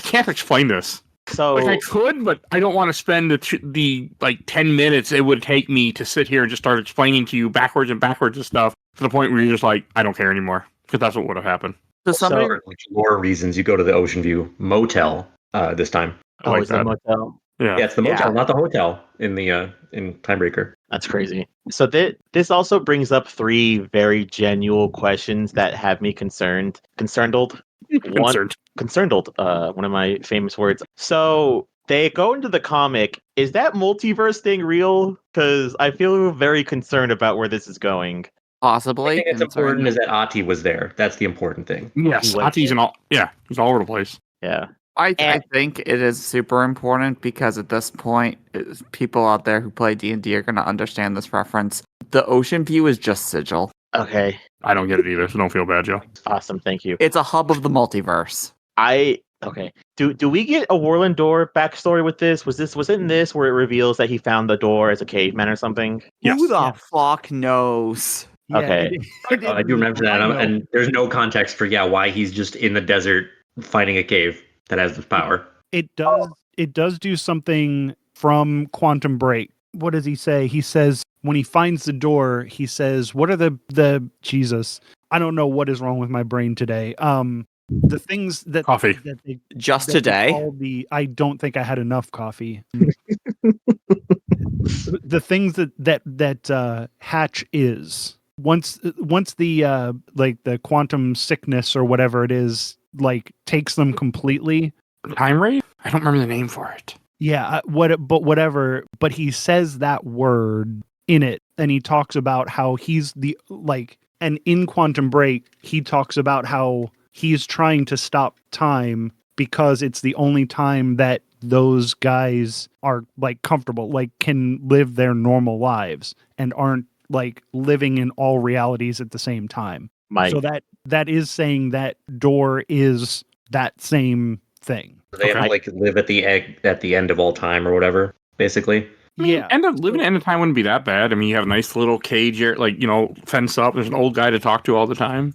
can't explain this. So like I could, but I don't want to spend the like 10 minutes it would take me to sit here and just start explaining to you backwards and stuff to the point where you're just like, I don't care anymore, because that's what would have happened. So somebody For lore reasons, you go to the Ocean View Motel this time. oh, like it's a that. motel. Yeah. Yeah, it's the motel, Yeah. not the hotel in the in Timebreaker. That's crazy. So this also brings up 3 very genuine questions that have me concerned. Concerned. One of my famous words. So they go into the comic. Is that multiverse thing real? Because I feel very concerned about where this is going. possibly I think it's important is that Ati was there. That's the important thing. Yes, He was Ati's in all. Yeah, he's all over the place. Yeah. I And- think it is super important because at this point, people out there who play D&D are going to understand this reference. The Ocean View is just Sigil. Okay. I don't get it either, so don't feel bad, Joe. Awesome. Thank you. It's a hub of the multiverse. Okay. Do we get a Warland door backstory with this? Was it in this where it reveals that he found the door as a caveman or something? Yes. Who the fuck knows? Okay. I do remember that, and there's no context for why he's just in the desert finding a cave that has this power. It does do something from Quantum Break. What does he say? He says when he finds the door, he says, "What are the Jesus? I don't know what is wrong with my brain today. The things that Coffee. that they, Just that they today? call I don't think I had enough coffee. The things that Hatch is once the like the quantum sickness or whatever it is like takes them completely. Time Ray? I don't remember the name for it. Yeah, whatever. But he says that word in it, and he talks about how he's and in Quantum Break, he talks about how he's trying to stop time because it's the only time that those guys are like comfortable, like can live their normal lives and aren't like living in all realities at the same time. Mike. So that is saying that door is that same thing. They have to like live at the end of all time or whatever, basically. I mean, Yeah. living at end of time wouldn't be that bad. I mean, you have a nice little cage here, like, fence up. There's an old guy to talk to all the time.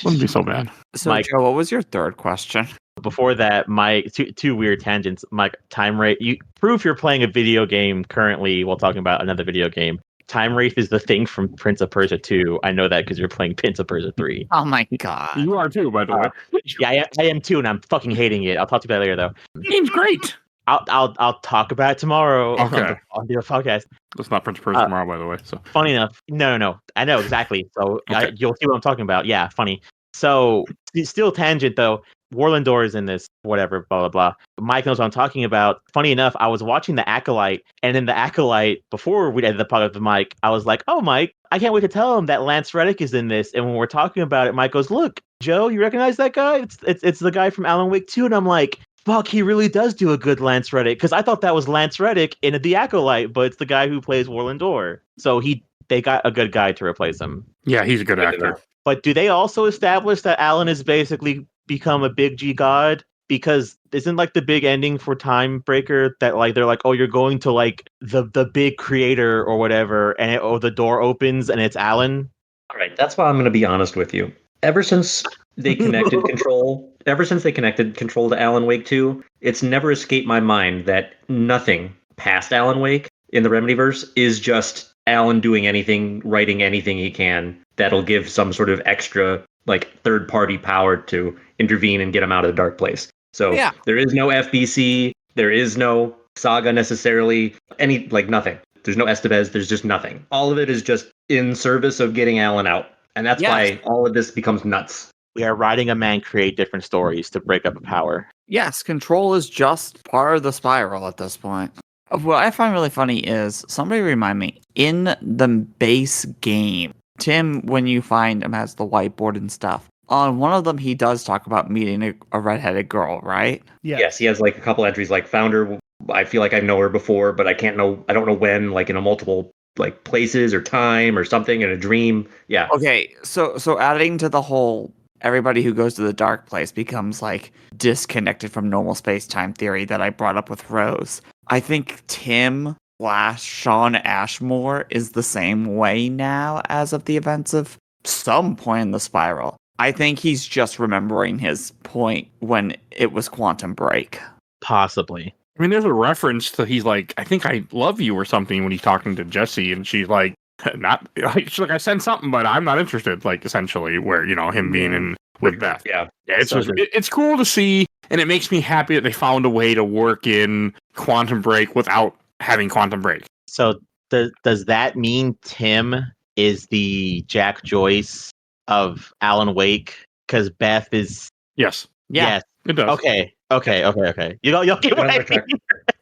Wouldn't be so bad. So, Mike. Joe, what was your third question? Before that, Mike, two weird tangents. Mike, time rate. You prove you're playing a video game currently while talking about another video game. Time Wraith is the thing from Prince of Persia 2. I know that because you're playing Prince of Persia 3. Oh my god. You are too, by the way. Yeah, I am too, and I'm fucking hating it. I'll talk to you about it later, though. The game's great. I'll talk about it tomorrow Okay. on the podcast. That's not Prince of Persia tomorrow, by the way. So Funny enough, no, I know exactly. So Okay. you'll see what I'm talking about. Yeah, funny. So still tangent though. Warland Door is in this, whatever, blah, blah, blah. Mike knows what I'm talking about. Funny enough, I was watching The Acolyte, and in The Acolyte, before we ended the podcast with Mike, I was like, oh, Mike, I can't wait to tell him that Lance Reddick is in this. And when we're talking about it, Mike goes, look, Joe, you recognize that guy? It's the guy from Alan Wake 2. And I'm like, fuck, he really does do a good Lance Reddick. Because I thought that was Lance Reddick in The Acolyte, but it's the guy who plays Warland Door. So they got a good guy to replace him. yeah, he's a good actor. But do they also establish that Alan has basically become a big G god because isn't like the big ending for Time Breaker that like they're like, oh, you're going to like the big creator or whatever, and the door opens and it's Alan. All right, that's why I'm going to be honest with you. Ever since they connected Control to Alan Wake 2, it's never escaped my mind that nothing past Alan Wake in the Remedyverse is just Alan doing anything, writing anything he can that'll give some sort of extra like third-party power to intervene and get him out of the dark place. So Yeah. there is no FBC, there is no Saga necessarily, nothing. There's no Estevez, there's just nothing. All of it is just in service of getting Alan out. And that's why all of this becomes nuts. We are writing a man create different stories to break up a power. Yes, Control is just part of the spiral at this point. What I find really funny is, somebody remind me, in the base game, Tim, when you find him, has the whiteboard and stuff. On one of them, he does talk about meeting a redheaded girl, right? Yeah. Yes, he has like a couple entries like found her. I feel like I know her before, but I don't know when, like in a multiple like places or time or something in a dream. Yeah. Okay, so adding to the whole, everybody who goes to the dark place becomes like disconnected from normal space-time theory that I brought up with Rose. I think Tim / Sean Ashmore is the same way now as of the events of some point in the spiral. I think he's just remembering his point when it was Quantum Break. Possibly. I mean, there's a reference to he's like, I think I love you or something when he's talking to Jesse, and she's like, not like she's like, I sent something, but I'm not interested. Like essentially, where him being in with Beth. Yeah. It's cool to see, and it makes me happy that they found a way to work in Quantum Break without having Quantum Break. So does that mean Tim is the Jack Joyce of Alan Wake? Because Beth is. Yes. Yeah, Yes. It does. Okay. You'll get what I mean.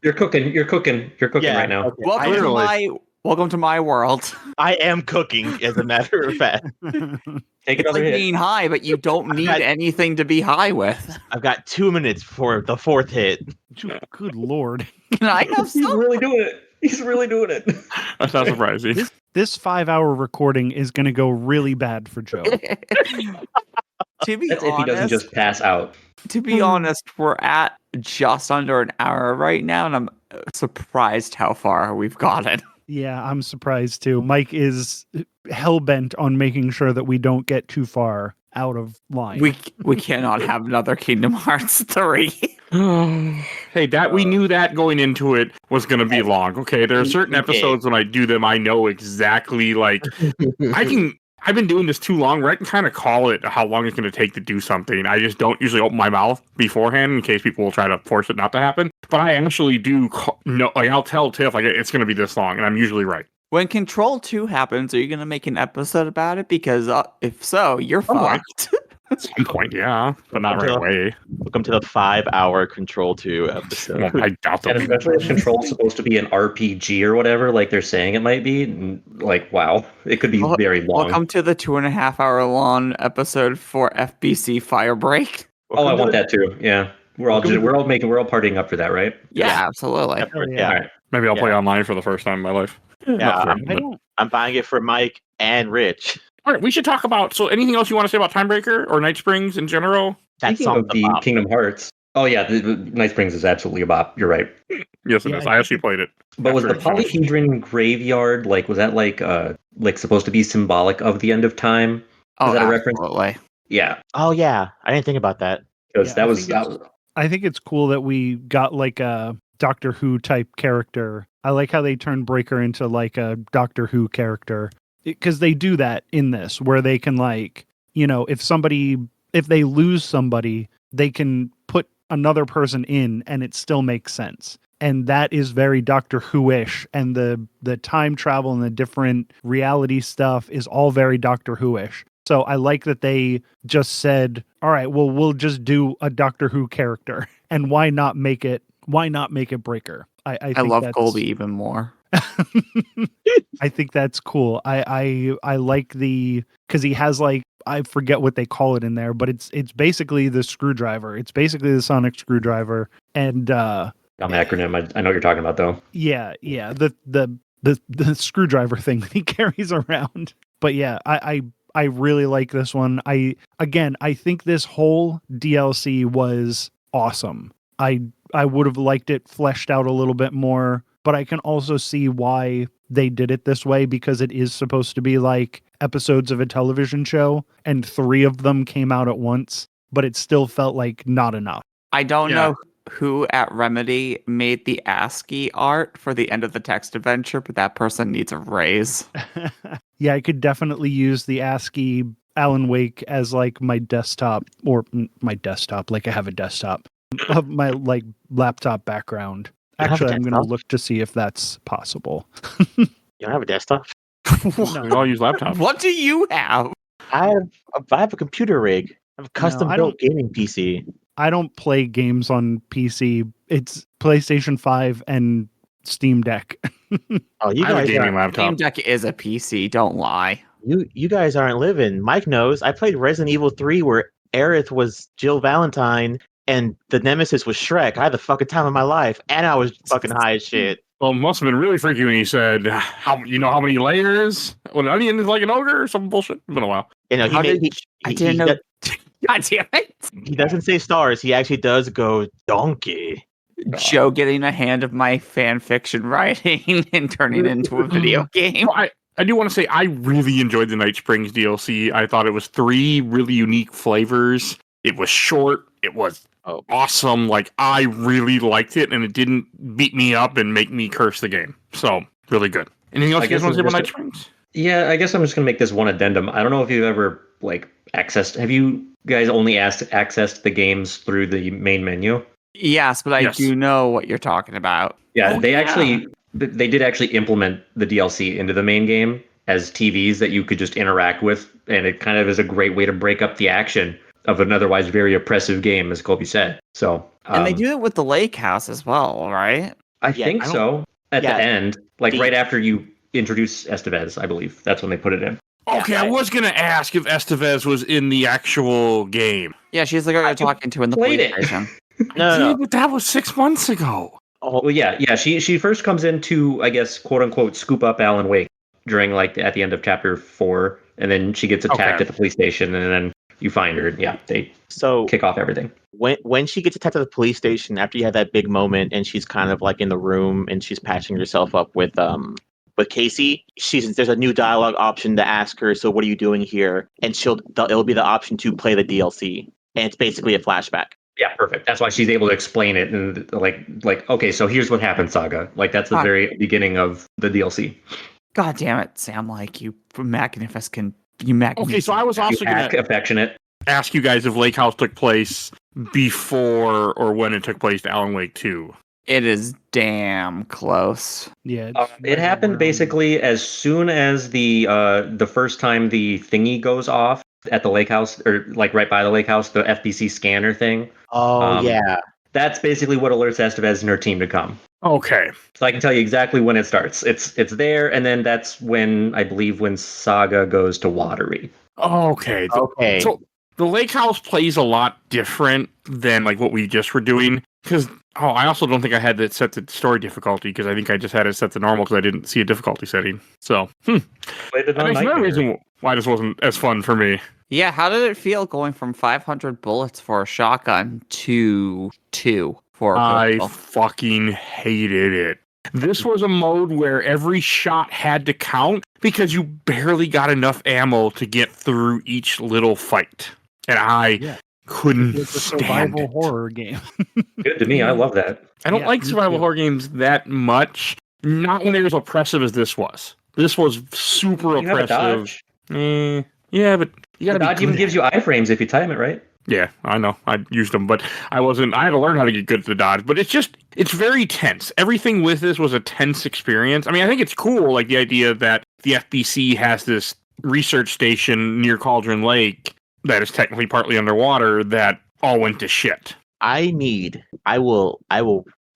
You're cooking Yeah, right now. okay. Welcome to my world. I am cooking, as a matter of fact. Take It's another like hit. being high, but you don't need anything to be high with. I've got 2 minutes for the fourth hit. Good lord. Can I have He's some? really doing it. He's really doing it. That's not surprising. This 5-hour recording is going to go really bad for Joe. To be That's if he doesn't honest, just pass out. we're at just under an hour right now, and I'm surprised how far we've gotten. Yeah, I'm surprised too. Mike is hell-bent on making sure that we don't get too far out of line. We cannot have another Kingdom Hearts 3. Hey, we knew that going into it was going to be long. Okay, there are certain episodes when I do them, I know exactly like I've been doing this too long where I can kind of call it how long it's going to take to do something. I just don't usually open my mouth beforehand in case people will try to force it not to happen. But I actually do know, like I'll tell Tiff like it's going to be this long, and I'm usually right. When Control 2 happens, are you going to make an episode about it? Because if so, you're fucked. At some point, yeah, but not right away. Welcome to the 5-hour Control 2 episode. Well, I doubt And that. especially if Control's supposed to be an RPG or whatever, like they're saying it might be. Like, wow, it could be very long. Welcome to the 2.5-hour long episode for FBC Firebreak. Oh, I want that too. Yeah, we're all partying up for that, right? Yeah, absolutely. Yeah. All right. Maybe I'll play online for the first time in my life. Yeah, Not for- I'm buying it for Mike and Rich. All right, we should talk about. So, anything else you want to say about Timebreaker or Night Springs in general? That Speaking song of the Kingdom Hearts. Oh yeah, the Night Springs is absolutely a bop. You're right. Yes, it is. I actually played it. But was after the it finished. polyhedron graveyard was that like supposed to be symbolic of the end of time? Oh, Is that a reference? absolutely. Yeah, Oh yeah, I didn't think about that. because Yeah, that I was think I think it's cool that we got like a Doctor Who type character. I like how they turned Breaker into like a Doctor Who character. Because they do that in this, where they can if they lose somebody, they can put another person in and it still makes sense. And that is very Doctor Who-ish. And the time travel and the different reality stuff is all very Doctor Who-ish. So I like that they just said, all right, well, we'll just do a Doctor Who character. And why not make it Breaker? I I think love that's- Colby even more. I think that's cool. I like because he has like, I forget what they call it in there, but it's basically the screwdriver. It's basically the sonic screwdriver. And an acronym. I know what you're talking about though. yeah, the screwdriver thing that he carries around. But yeah, I really like this one. I think this whole DLC was awesome. I would have liked it fleshed out a little bit more, but I can also see why they did it this way, because it is supposed to be like episodes of a television show, and 3 of them came out at once, but it still felt like not enough. I don't Yeah. know who at Remedy made the ASCII art for the end of the text adventure, but that person needs a raise. Yeah, I could definitely use the ASCII Alan Wake as like my desktop, or my desktop, like I have a desktop of my like laptop background. You have a Actually, I'm going to desktop? look to see if that's possible. You don't have a desktop? We all use laptops. What do you have? I have a computer rig. I have a custom I built gaming PC. I don't play games on PC. It's PlayStation 5 and Steam Deck. Oh, you I have a guys gaming are, laptop. Steam Deck is a PC, don't lie. you guys aren't living. Mike knows. I played Resident Evil 3 where Aerith was Jill Valentine and the nemesis was Shrek. I had the fucking time of my life, and I was fucking high as shit. Well, it must have been really freaky when he said, "How how many layers? When an onion is like an ogre or some bullshit." It's been a while. You know, How did- I didn't know. God damn it. He doesn't say stars. He actually does go donkey. Joe getting a hand of my fan fiction writing and turning it into a video game. Well, I do want to say I really enjoyed the Night Springs DLC. I thought it was 3 really unique flavors. It was short. It was awesome. Like, I really liked it, and it didn't beat me up and make me curse the game. So, really good. Anything else you guys want to say about Night Springs? Yeah, I guess I'm just gonna make this one addendum. I don't know if you've ever accessed. Have you guys only accessed the games through the main menu? Yes, but I Yes. do know what you're talking about. Yeah, Oh, they yeah. they did actually implement the DLC into the main game as TVs that you could just interact with, and it kind of is a great way to break up the action of an otherwise very oppressive game, as Colby said. So, And they do it with the lake house as well, right? I Yeah, think I don't- so. At yeah, the end, like the- right after you introduce Estevez, I believe that's when they put it in. Okay, I was going to ask if Estevez was in the actual game. Yeah, she's the girl you're talking to in the played police it. station. No. But that was 6 months ago. Oh, Well, yeah. She first comes in to, I guess, quote unquote, scoop up Alan Wake during at the end of chapter 4, and then she gets attacked Okay. at the police station, and then you find her. And yeah, they so kick off everything. when she gets attacked at the police station, after you have that big moment, and she's kind of like in the room and she's patching herself up with Casey, there's a new dialogue option to ask her, so what are you doing here? And it'll be the option to play the DLC, and it's basically a flashback. Yeah, perfect. That's why she's able to explain it and like okay, so here's what happened, Saga. Like that's the very beginning of the DLC. God damn it, Sam, like you magnificent. Okay, so I was also going to Affectionate. ask you guys if Lake House took place before or when it took place to Alan Wake 2. It is damn close. Yeah, It happened basically as soon as the first time the thingy goes off at the lake house, or like right by the lake house, the FBC scanner thing. Oh yeah. That's basically what alerts Estevez and her team to come. Okay. So I can tell you exactly when it starts. It's there, and then that's when I believe when Saga goes to Watery. Okay. Okay. So the Lake House plays a lot different than like what we just were doing. Because I also don't think I had that set to story difficulty, because I think I just had it set to normal because I didn't see a difficulty setting. So Played it that on makes another Nightmare. reason why this wasn't as fun for me. Yeah, how did it feel going from 500 bullets for a shotgun to 2 for a I pistol? fucking hated it. This was a mode where every shot had to count because you barely got enough ammo to get through each little fight. And I couldn't it's a stand survival it. horror game. Good to me. I love that. I don't Yeah, like me survival too. horror games that much. Not when they're as oppressive as this was. This was super You have a oppressive. dodge. Yeah, but you The gotta be dodge even good gives you iframes if you time it right. Yeah, I know. I used them, but I had to learn how to get good at the dodge. But it's very tense. Everything with this was a tense experience. I mean, I think it's cool, like the idea that the FBC has this research station near Cauldron Lake that is technically partly underwater that all went to shit. I will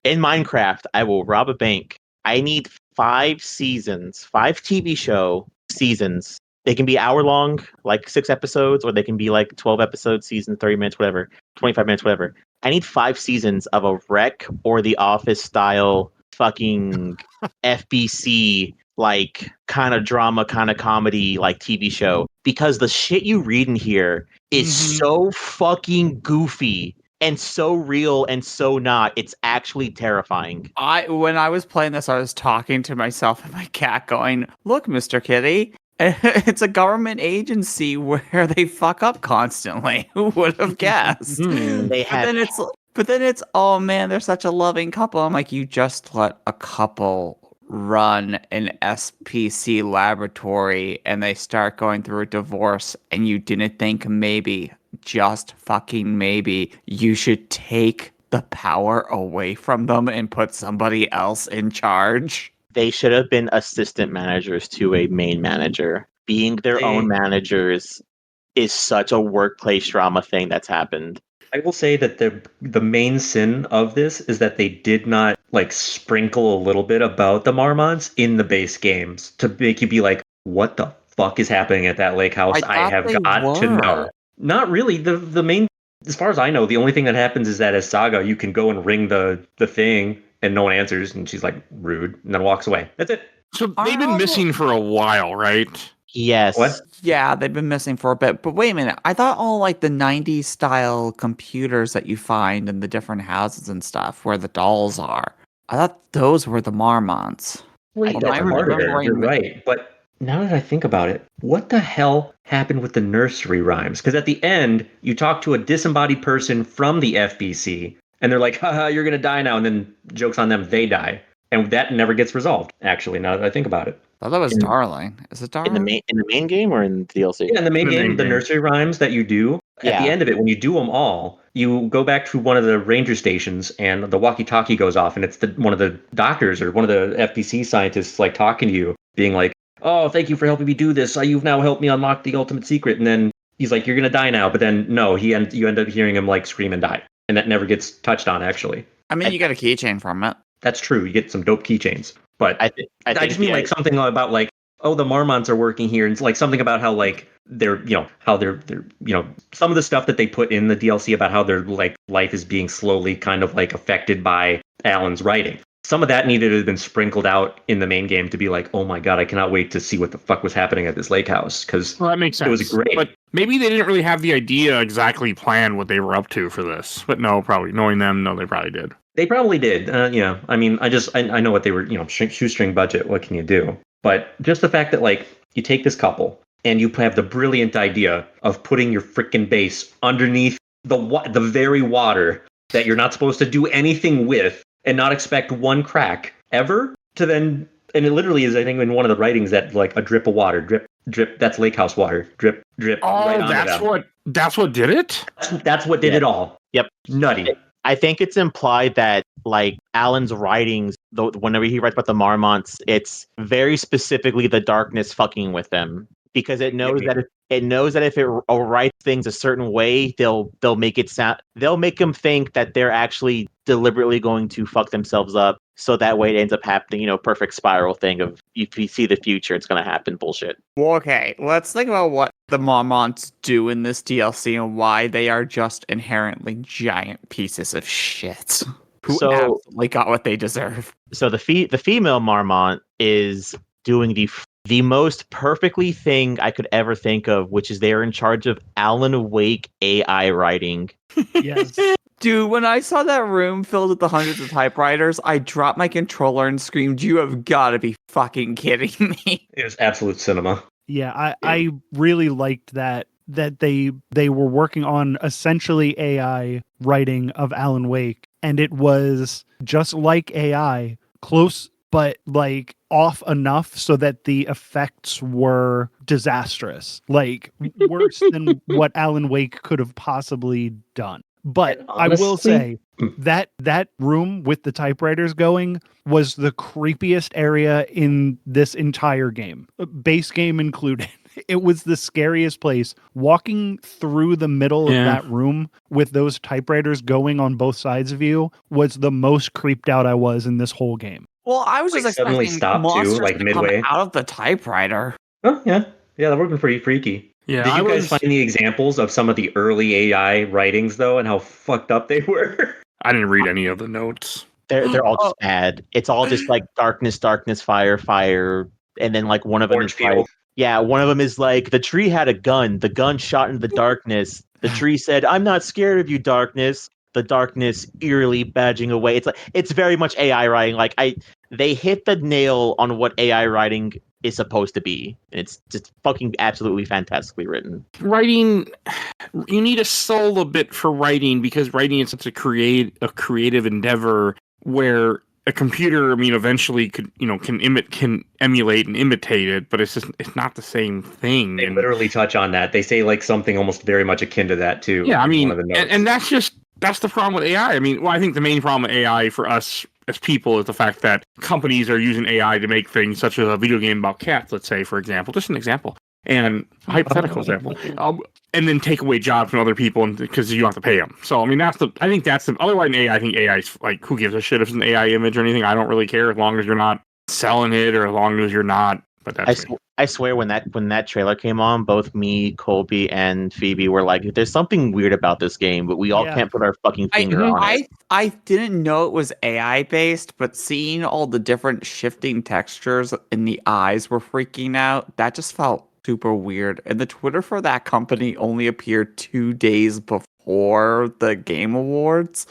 in Minecraft, I will rob a bank. I need 5 seasons, 5 TV show seasons. They can be hour long, like 6 episodes, or they can be like 12 episodes, season 30 minutes, whatever, 25 minutes, whatever. I need 5 seasons of a Rec or The Office style fucking FBC, like kind of drama, kind of comedy, like TV show. Because the shit you read in here is so fucking goofy and so real and so not. It's actually terrifying. When I was playing this, I was talking to myself and my cat going, "Look, Mr. Kitty, it's a government agency where they fuck up constantly. Who would have guessed?" They had But then it's, oh man, they're such a loving couple. I'm like, you just let a couple run an SPC laboratory and they start going through a divorce, and you didn't think maybe, just fucking maybe, you should take the power away from them and put somebody else in charge? they should have been assistant managers to a main manager. Being their own managers is such a workplace drama thing that's happened. I will say that the main sin of this is that they did not like sprinkle a little bit about the Marmonts in the base games to make you be like, what the fuck is happening at that lake house? I have got to know. Not really. The main, as far as I know, the only thing that happens is that as Saga, you can go and ring the thing and no one answers, and she's like rude and then walks away. That's it. So they've been missing for a while, right? Yes. What? Yeah, they've been missing for a bit. But wait a minute. I thought all like the 90s style computers that you find in the different houses and stuff where the dolls are, I thought those were the Marmonts. Wait, that's part of it. You're right. But now that I think about it, what the hell happened with the nursery rhymes? Because at the end, you talk to a disembodied person from the FBC, and they're like, haha, you're going to die now. And then jokes on them, they die. And that never gets resolved, actually, now that I think about it. I thought that was Darling. Is it Darling? In the main game or in the DLC? Yeah, in the main game, the nursery rhymes that you do, at the end of it, when you do them all, you go back to one of the ranger stations and the walkie-talkie goes off, and it's one of the doctors or one of the FBC scientists like talking to you, being like, oh, thank you for helping me do this. You've now helped me unlock the ultimate secret. And then he's like, you're going to die now. But then, no, you end up hearing him like scream and die. And that never gets touched on, actually. I mean, you got a keychain from it. That's true. You get some dope keychains. But I just mean like something about like, oh, the Marmonts are working here. And it's like something about how like they're, some of the stuff that they put in the DLC about how their like life is being slowly kind of like affected by Alan's writing. Some of that needed to have been sprinkled out in the main game to be like, oh my God, I cannot wait to see what the fuck was happening at this lake house. Because that makes sense. It was great. But maybe they didn't really have the idea exactly planned what they were up to for this. But no, probably knowing them, no, they probably did. They probably did. I mean, I know what they were, shoestring budget. What can you do? But just the fact that like you take this couple and you have the brilliant idea of putting your freaking base underneath the very water that you're not supposed to do anything with and not expect one crack ever to then, and it literally is, I think, in one of the writings that like a drip of water, drip, drip, that's lake house water, drip, drip. Oh, right that's what did it? That's what did it all. Yep. Nutty. I think it's implied that like Alan's writings, though, whenever he writes about the Marmonts, it's very specifically the darkness fucking with them, because it knows that if it writes things a certain way, they'll make them think that they're actually deliberately going to fuck themselves up. So that way it ends up happening, perfect spiral thing of if you see the future, it's going to happen bullshit. Well, okay, let's think about what the Marmonts do in this DLC and why they are just inherently giant pieces of shit who absolutely got what they deserve. So the female Marmont is doing the most perfectly thing I could ever think of, which is they're in charge of Alan Wake AI writing. Yes. Dude, when I saw that room filled with the hundreds of typewriters, I dropped my controller and screamed, "You have got to be fucking kidding me." It was absolute cinema. Yeah, I really liked that they were working on essentially AI writing of Alan Wake, and it was just like AI, close but like off enough so that the effects were disastrous, like worse than what Alan Wake could have possibly done. But honestly, I will say that room with the typewriters going was the creepiest area in this entire game, base game included. It was the scariest place. Walking through the middle of that room with those typewriters going on both sides of you was the most creeped out I was in this whole game. Well, I was just suddenly expecting stop monsters too, like to midway come out of the typewriter. Oh yeah, that would have been pretty freaky. Yeah, Did you guys find the examples of some of the early AI writings though, and how fucked up they were? I didn't read any of the notes. They're all just bad. It's all just like darkness, darkness, fire, fire, and then like one of them is like, one of them is like the tree had a gun. The gun shot into the darkness. The tree said, "I'm not scared of you, darkness." the darkness eerily badging away. It's very much AI writing. They hit the nail on what AI writing is supposed to be. It's just fucking absolutely fantastically written. Writing, you need a soul a bit for writing, because writing is such a creative endeavor where a computer, eventually can emulate and imitate it, but it's not the same thing. They literally touch on that. They say like something almost very much akin to that too. Yeah, one of the notes. and that's the problem with AI. I think the main problem with AI for us as people is the fact that companies are using AI to make things such as a video game about cats, let's say, for example, just an example, and a hypothetical example, and then take away jobs from other people because you have to pay them. So, otherwise in AI, I think AI is like, who gives a shit if it's an AI image or anything? I don't really care as long as you're not selling it or as long as you're not. But that's I swear when that trailer came on, both me, Colby, and Phoebe were like, "There's something weird about this game, but we all can't put our fucking finger on it." I didn't know it was AI based, but seeing all the different shifting textures in the eyes were freaking out. That just felt super weird. And the Twitter for that company only appeared 2 days before the Game Awards.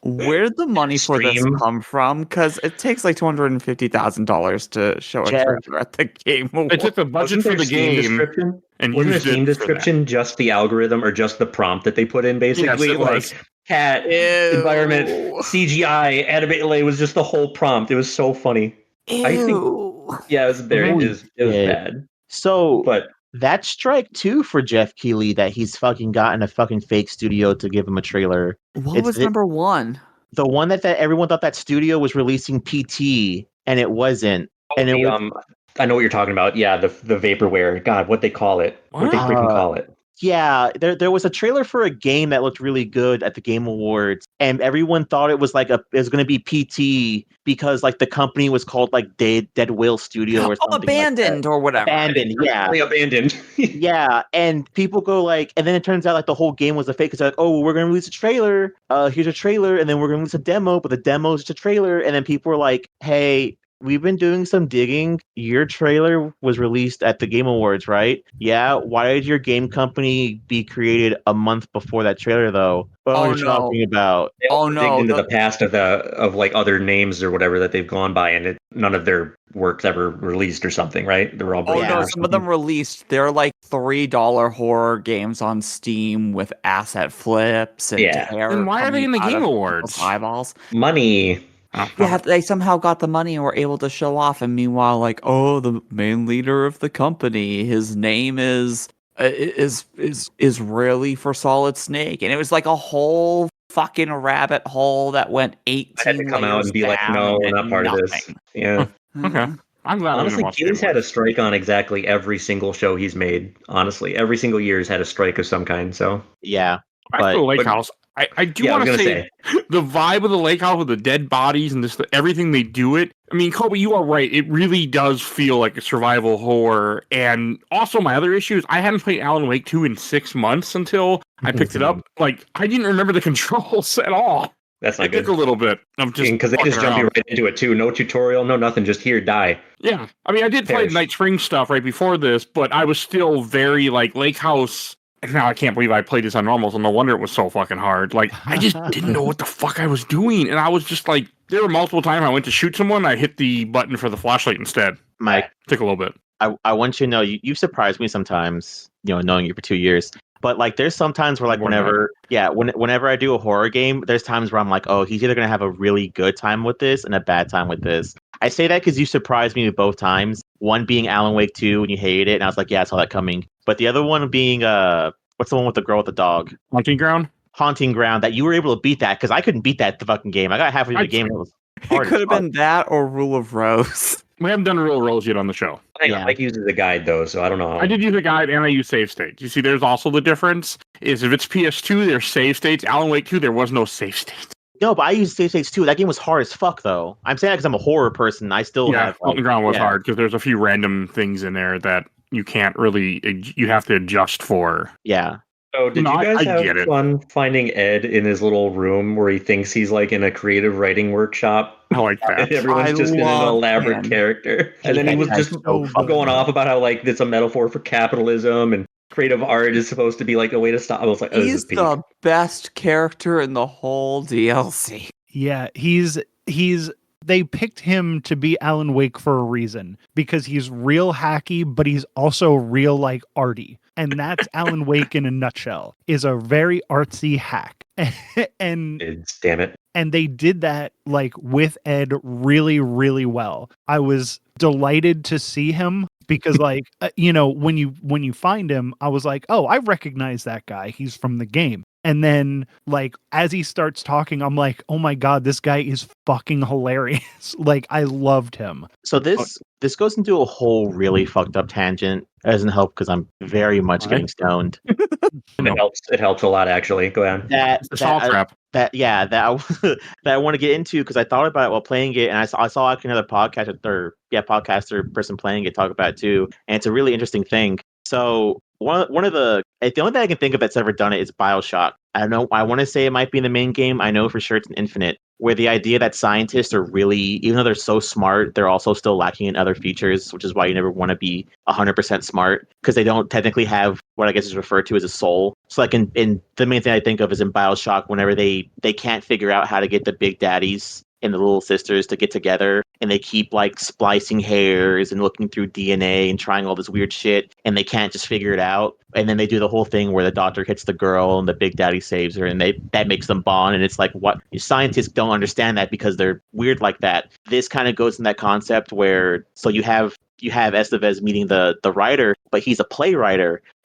Where'd the money for this come from? Because it takes like $250,000 to show a trailer at the Game Awards. It took the budget for the game and wasn't the used Steam it description just the algorithm or just the prompt that they put in, basically? Yes, it was. Cat, environment, CGI, animate. It was just the whole prompt. It was so funny. I think, it was very, it was bad. So, but that strike too for Jeff Keighley that he's fucking gotten a fucking fake studio to give him a trailer. What was number one? The one that everyone thought that studio was releasing PT, and it wasn't. And it was, I know what you're talking about. Yeah, the vaporware. God, what they call it? What they freaking call it? Yeah, there was a trailer for a game that looked really good at the Game Awards, and everyone thought it was like it was going to be PT because like the company was called like Dead Whale Studio or something. Abandoned like or whatever. Abandoned, yeah. Abandoned. Yeah, and people go like, and then it turns out like the whole game was a fake. It's like, oh, we're going to release a trailer. Here's a trailer, and then we're going to release a demo, but the demo is just a trailer, and then people were like, hey, we've been doing some digging. Your trailer was released at the Game Awards, right? Yeah. Why did your game company be created a month before that trailer, though? What are you talking about? They digged into the past of like other names or whatever that they've gone by, and none of their works ever released or something, right? They were all some of them released. They're like $3 horror games on Steam with asset flips and hair. And why are they in the Game Awards? Eyeballs. Money. Yeah, they somehow got the money and were able to show off. And meanwhile, like, the main leader of the company, his name is really for Solid Snake, and it was like a whole fucking rabbit hole that went 18. I had to come out and be like, no, we're not part of this. Yeah. Okay. I'm glad. Honestly, Keely's had a strike on exactly every single show he's made. Honestly, every single year has had a strike of some kind. So yeah, back to the lake house. I do want to say the vibe of the lake house with the dead bodies and just everything they do it. I mean, Colby, you are right. It really does feel like a survival horror. And also my other issue is I hadn't played Alan Wake 2 in 6 months until I picked it up. Like, I didn't remember the controls at all. That's not good. It took a little bit of just because they just jump you right into it too. No tutorial, no nothing. Just here, die. Yeah, I mean, I did play Night Spring stuff right before this, but I was still very like Lake House. And now I can't believe I played this on normal, so no wonder it was so fucking hard. Like, I just didn't know what the fuck I was doing, and I was just like, there were multiple times I went to shoot someone, I hit the button for the flashlight instead. Mike, took a little bit. I want you to know you surprised me sometimes, knowing you for 2 years. But like, there's sometimes where like whenever I do a horror game, there's times where I'm like, oh, he's either gonna have a really good time with this and a bad time with this. I say that because you surprised me with both times. One being Alan Wake 2 and you hated it, and I was like, yeah, I saw that coming. But the other one being what's the one with the girl with the dog? Haunting Ground. That you were able to beat that because I couldn't beat that the fucking game. I got halfway through the game. It could have been that or Rule of Rose. We haven't done Rule of Rose yet on the show. Mike uses a guide though, so I don't know. I did use a guide and I use save states. You see, there's also the difference is if it's PS2, there's save states. Alan Wake 2, there was no save states. No, but I used save states too. That game was hard as fuck, though. I'm saying that because I'm a horror person. I still have. Haunting Ground was hard because there's a few random things in there that you can't really. You have to adjust for. Yeah. So did you guys have fun finding Ed in his little room where he thinks he's like in a creative writing workshop? I like that. And everyone's just in an elaborate character. And then he was just going off about how like it's a metaphor for capitalism and creative art is supposed to be like a way to stop. I was like, oh, this is He's peak. the best character in the whole DLC. Yeah, he's they picked him to be Alan Wake for a reason because he's real hacky, but he's also real like arty. And that's Alan Wake in a nutshell, is a very artsy hack. and Damn it. and they did that like with Ed really, really well. I was delighted to see him because like when you find him, I was like, oh, I recognize that guy. He's from the game. And then, like, as he starts talking, I'm like, oh my God, this guy is fucking hilarious. Like, I loved him. So this goes into a whole really fucked up tangent. It doesn't help because I'm very much getting stoned. It helps a lot, actually. Go ahead. The salt trap. That I want to get into because I thought about it while playing it, and I saw actually another podcaster person playing it talk about it too, and it's a really interesting thing. So one of the only thing I can think of that's ever done it is BioShock. I don't know. I want to say it might be in the main game. I know for sure it's an Infinite, where the idea that scientists are really, even though they're so smart, they're also still lacking in other features, which is why you never want to be 100% smart because they don't technically have what I guess is referred to as a soul. So like in the main thing I think of is in BioShock, whenever they can't figure out how to get the big daddies and the little sisters to get together, and they keep like splicing hairs and looking through DNA and trying all this weird shit, and they can't just figure it out. And then they do the whole thing where the doctor hits the girl and the big daddy saves her, and that makes them bond. And it's like, what? Scientists don't understand that because they're weird like that. This kind of goes in that concept where so you have Estevez meeting the writer, but he's a playwright.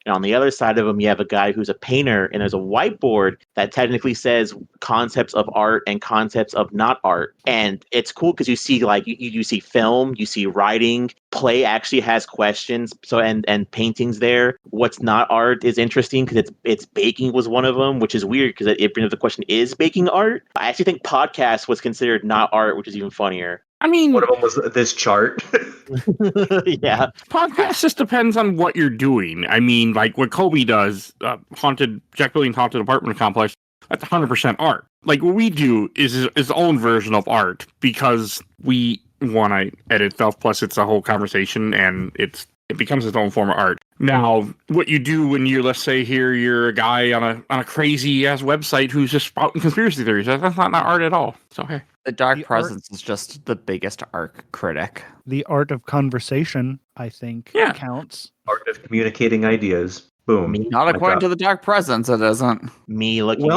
And on the other side of him, you have a guy who's a painter, and there's a whiteboard that technically says concepts of art and concepts of not art. And it's cool because you see like you see film, you see writing, play actually has questions. So and paintings there. What's not art is interesting because it's baking was one of them, which is weird because it brings up the question: is baking art? I actually think podcast was considered not art, which is even funnier. I mean, one of them was this chart. Yeah. Podcast just depends on what you're doing. I mean, like what Colby does, Jack Billion's Haunted Apartment Complex, that's 100% art. Like what we do is his own version of art because I edit stuff, plus it's a whole conversation and it becomes its own form of art. Now, what you do when let's say here, you're a guy on a crazy ass website who's just spouting conspiracy theories. That's not art at all. So, hey. The Dark Presence is just the biggest arc critic. The art of conversation, I think, counts. Art of communicating ideas. Boom. Not according to the Dark Presence, it isn't. Me looking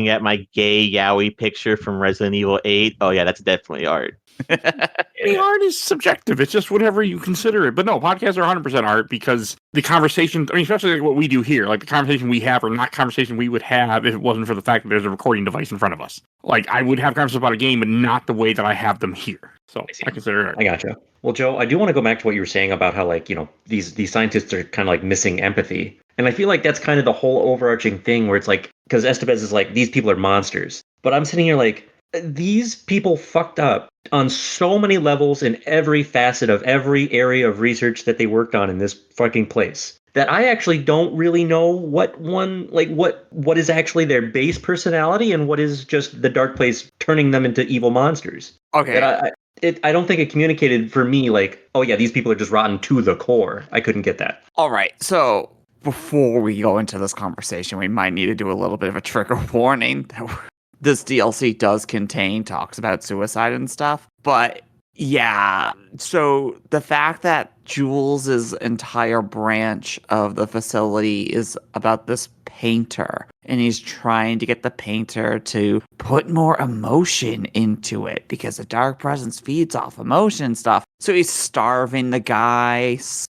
at my gay yaoi picture from Resident Evil 8. Oh yeah, that's definitely art. The art is subjective. It's just whatever you consider it. But no, podcasts are 100% art because the conversation, especially like what we do here, like the conversation we have are not conversation we would have if it wasn't for the fact that there's a recording device in front of us. Like I would have conversations about a game, but not the way that I have them here. So I consider it art. I gotcha. Well, Joe, I do want to go back to what you were saying about how like, these scientists are kind of like missing empathy. And I feel like that's kind of the whole overarching thing where it's like, because Estevez is like, these people are monsters. But I'm sitting here like, these people fucked up on so many levels in every facet of every area of research that they worked on in this fucking place that I actually don't really know what is actually their base personality and what is just the dark place turning them into evil monsters. Okay. I don't think it communicated for me like, oh yeah, these people are just rotten to the core. I couldn't get that. All right. So before we go into this conversation, we might need to do a little bit of a trigger warning. This DLC does contain talks about suicide and stuff, but yeah. So the fact that Jules' entire branch of the facility is about this painter, and he's trying to get the painter to put more emotion into it because the Dark Presence feeds off emotion stuff. So he's starving the guy,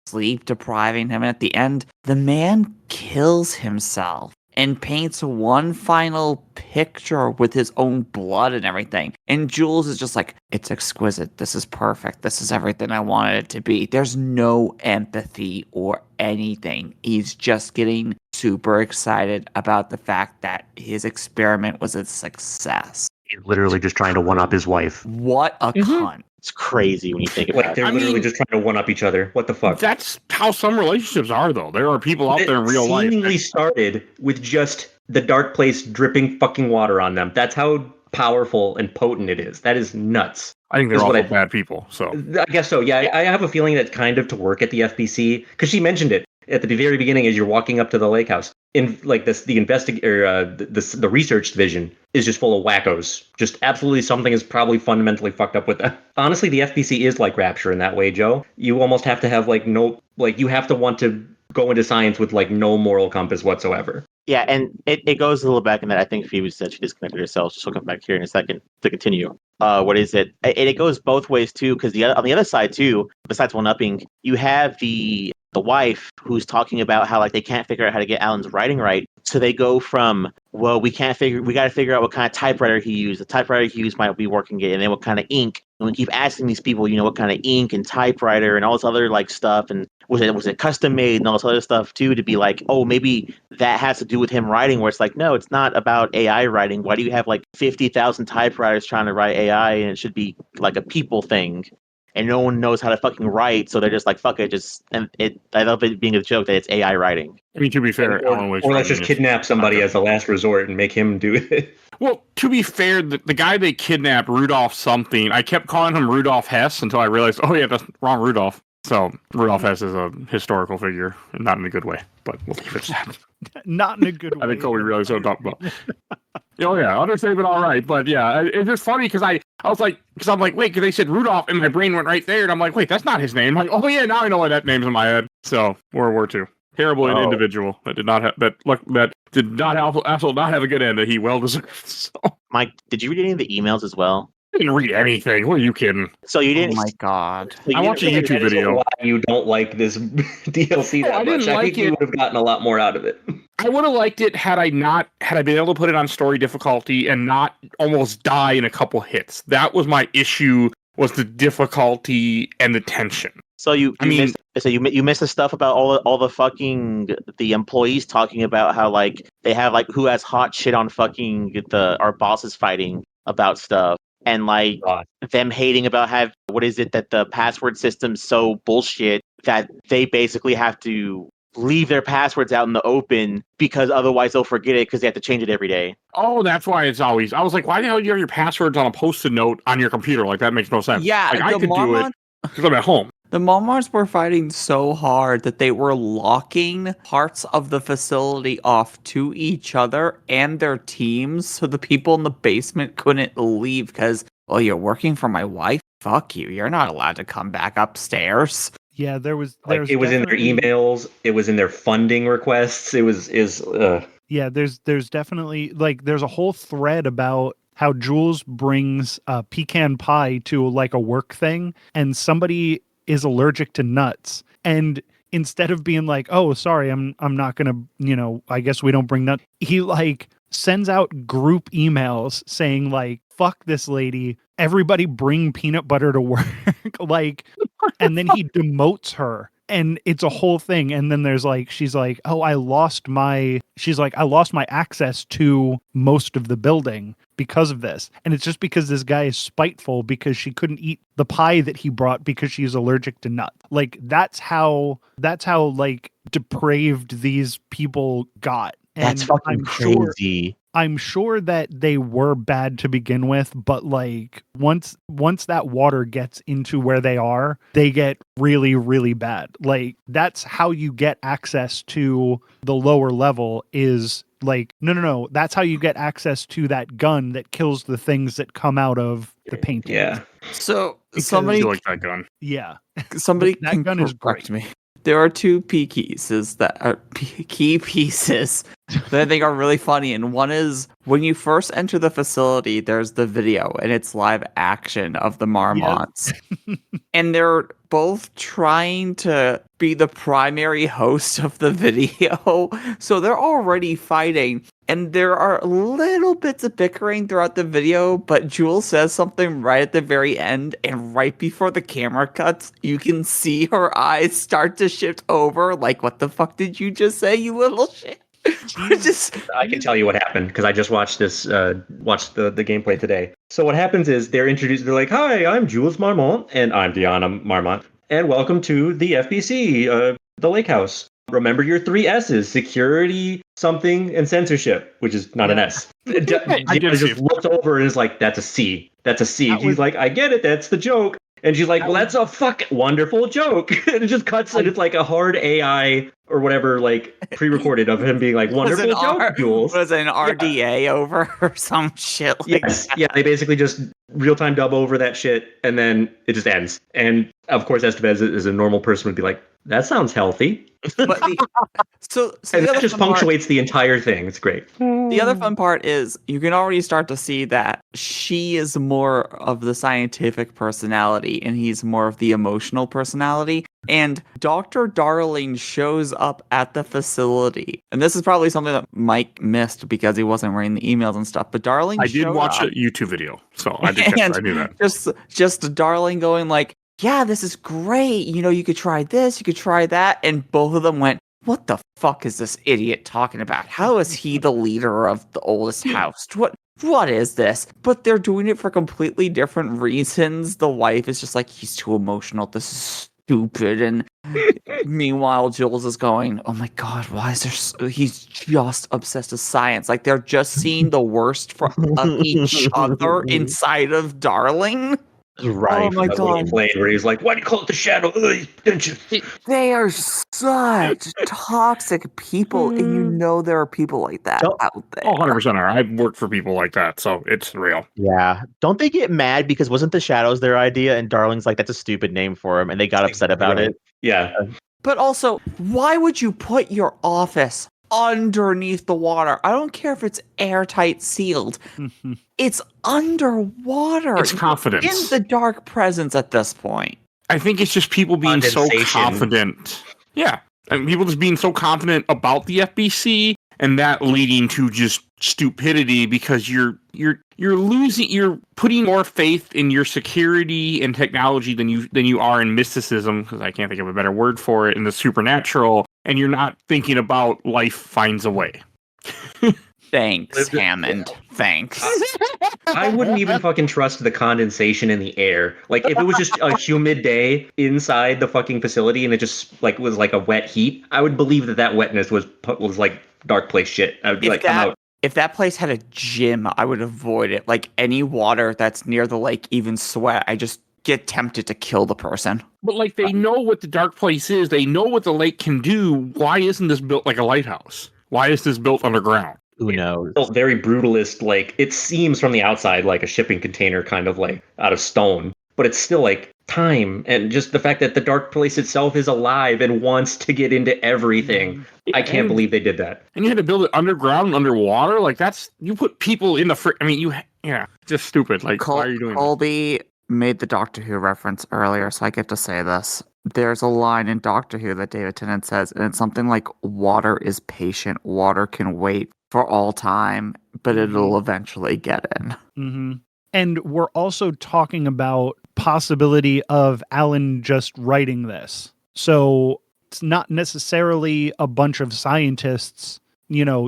sleep depriving him, and at the end, the man kills himself and paints one final picture with his own blood and everything. And Jules is just like, it's exquisite. This is perfect. This is everything I wanted it to be. There's no empathy or anything. He's just getting super excited about the fact that his experiment was a success. He's literally just trying to one-up his wife. What a cunt. It's crazy when you think about it. They're literally just trying to one-up each other. What the fuck? That's how some relationships are, though. There are people out there in real life. It seemingly started with just the dark place dripping fucking water on them. That's how powerful and potent it is. That is nuts. I think they're all bad people. So I guess so. Yeah, I have a feeling that's kind of to work at the FBC because she mentioned it. at the very beginning, as you're walking up to the lake house, in like this, the research division is just full of wackos. Just absolutely something is probably fundamentally fucked up with them. Honestly, the FBC is like Rapture in that way, Joe. You almost have to have you have to want to go into science with like no moral compass whatsoever. Yeah, and it goes a little back in that. I think Phoebe said she disconnected herself. So she'll come back here in a second to continue. What is it? And it goes both ways too, because on the other side too, besides one-upping, you have the wife who's talking about how like they can't figure out how to get Alan's writing right. So they go from, well, we got to figure out what kind of typewriter he used. The typewriter he used might be working it, and then what kind of ink. And we keep asking these people, what kind of ink and typewriter and all this other like stuff, and was it custom made and all this other stuff too, to be like, oh, maybe that has to do with him writing, where it's like, no, it's not about AI writing. Why do you have like 50,000 typewriters trying to write AI, and it should be like a people thing? And no one knows how to fucking write, so they're just like, fuck it, I love it being a joke that it's AI writing. I mean, to be fair, Alan Wake's or let's just writing kidnap somebody as a last resort and make him do it. Well, to be fair, the guy they kidnapped, Rudolph something, I kept calling him Rudolph Hess until I realized, oh yeah, that's wrong Rudolph. So Rudolph Hess is a historical figure, and not in a good way, but we'll leave it at that. Not in a good way. I think Colby realized what I'm talking about. Oh yeah, understatement, all right, but yeah, it's just funny because I'm like, wait, because they said Rudolph, and my brain went right there, and I'm like, wait, that's not his name. I'm like, oh yeah, now I know why that name's in my head. So World War II, terrible individual that did not have absolutely not have a good end that he well deserved. So. Mike, did you read any of the emails as well? I didn't read anything. What are you kidding? So you didn't? Oh my god! So I watched a YouTube video. Why you don't like this DLC that much? I think you would have gotten a lot more out of it. I would have liked it had I been able to put it on story difficulty and not almost die in a couple hits. That was my issue, was the difficulty and the tension. So you missed the stuff about all the fucking the employees talking about how like they have like who has hot shit on fucking our bosses fighting about stuff. And like them hating about what is it that the password system's so bullshit that they basically have to leave their passwords out in the open because otherwise they'll forget it because they have to change it every day. Oh, that's why it's always. I was like, why the hell do you have your passwords on a post-it note on your computer? Like that makes no sense. Yeah, like, I could do it because I'm at home. The Mormons were fighting so hard that they were locking parts of the facility off to each other and their teams, so the people in the basement couldn't leave because, well, you're working for my wife? Fuck you. You're not allowed to come back upstairs. Yeah, it was in their emails. It was in their funding requests. Yeah, there's definitely like there's a whole thread about how Jules brings pecan pie to like a work thing, and somebody is allergic to nuts, and instead of being like, oh, sorry, I'm not gonna, I guess we don't bring nuts, he like sends out group emails saying like, fuck this lady, everybody bring peanut butter to work. Like, and then he demotes her, and it's a whole thing. And then there's like, she's like, oh, I lost my access to most of the building because of this. And it's just because this guy is spiteful because she couldn't eat the pie that he brought because she's allergic to nuts. Like that's how like depraved these people got. And that's fucking crazy. I'm sure that they were bad to begin with, but like once that water gets into where they are, they get really, really bad. Like that's how you get access to the lower level is like, no. That's how you get access to that gun that kills the things that come out of the painting. Yeah. So Because somebody, you like that gun. Yeah. somebody that can gun is correct great. me. There are two key pieces that are key pieces that I think are really funny. And one is when you first enter the facility, there's the video and it's live action of the Marmots. Yep. And they're both trying to be the primary host of the video. So they're already fighting. And there are little bits of bickering throughout the video, but Jules says something right at the very end, and right before the camera cuts, you can see her eyes start to shift over, like, what the fuck did you just say, you little shit? I can tell you what happened, because I just watched the gameplay today. So what happens is they're like, hi, I'm Jules Marmont, and I'm Diana Marmont, and welcome to the FBC, the Lake House. Remember your 3 S's: security, something, and censorship, which is not an S. I just looked over and is like, that's a C. That's a C. He's like, I get it. That's the joke. And she's like, well, that's a wonderful joke. And it just cuts and it's like a hard AI or whatever, like pre-recorded of him being like, wonderful joke, Jules. Was an RDA over or some shit like that? Yeah, they basically just real-time dub over that shit and then it just ends. And of course, Estevez as a normal person would be like, that sounds healthy. But so And the that other just fun part- punctuates the entire thing. It's great. The other fun part is you can already start to see that she is more of the scientific personality and he's more of the emotional personality. And Dr. Darling shows up at the facility. And this is probably something that Mike missed because he wasn't reading the emails and stuff. But Darling I did showed watch up. a YouTube video, so I did. I knew that. Just Darling going like, yeah, this is great. You know, you could try this, you could try that. And both of them went, what the fuck is this idiot talking about? How is he the leader of the oldest house? What is this? But they're doing it for completely different reasons. The wife is just like, he's too emotional. This is stupid. And meanwhile, Jules is going, oh my God, why is there he's just obsessed with science. Like they're just seeing the worst of each other inside of Darling. Right. Oh my God. Plane where he's like, why do you call it the shadow? They are such toxic people, and you know there are people like that out there. Oh, 100% are. I've worked for people like that, so it's real. Yeah. Don't they get mad because wasn't the Shadows their idea? And Darling's like, that's a stupid name for him. And they got upset about it. Yeah. But also, why would you put your office underneath the water? I don't care if it's airtight sealed. It's underwater. It's confidence. In the dark presence at this point. I think it's just people being so Condensation. confident. Yeah. And people just being so confident about the FBC and that leading to just stupidity because you're putting more faith in your security and technology than you are in mysticism, because I can't think of a better word for it, in the supernatural, and you're not thinking about life finds a way. Thanks, Hammond. Thanks. I wouldn't even fucking trust the condensation in the air. Like if it was just a humid day inside the fucking facility and it just like was like a wet heat, I would believe that wetness was like dark place shit. I would be like, I'm out. If that place had a gym, I would avoid it. Like any water that's near the lake, even sweat, I just get tempted to kill the person. But like they know what the dark place is. They know what the lake can do. Why isn't this built like a lighthouse? Why is this built underground? Who knows? It's very brutalist. Like it seems from the outside like a shipping container, kind of like out of stone, but it's still like time and just the fact that the dark place itself is alive and wants to get into everything. I can't believe they did that. And you had to build it underground and underwater. Like you put people in the just stupid. Like why are you doing that? Colby made the Doctor Who reference earlier, so I get to say this. There's a line in Doctor Who that David Tennant says, and it's something like, water is patient, water can wait for all time, but it'll eventually get in. Mm-hmm. And we're also talking about possibility of Alan just writing this. So it's not necessarily a bunch of scientists,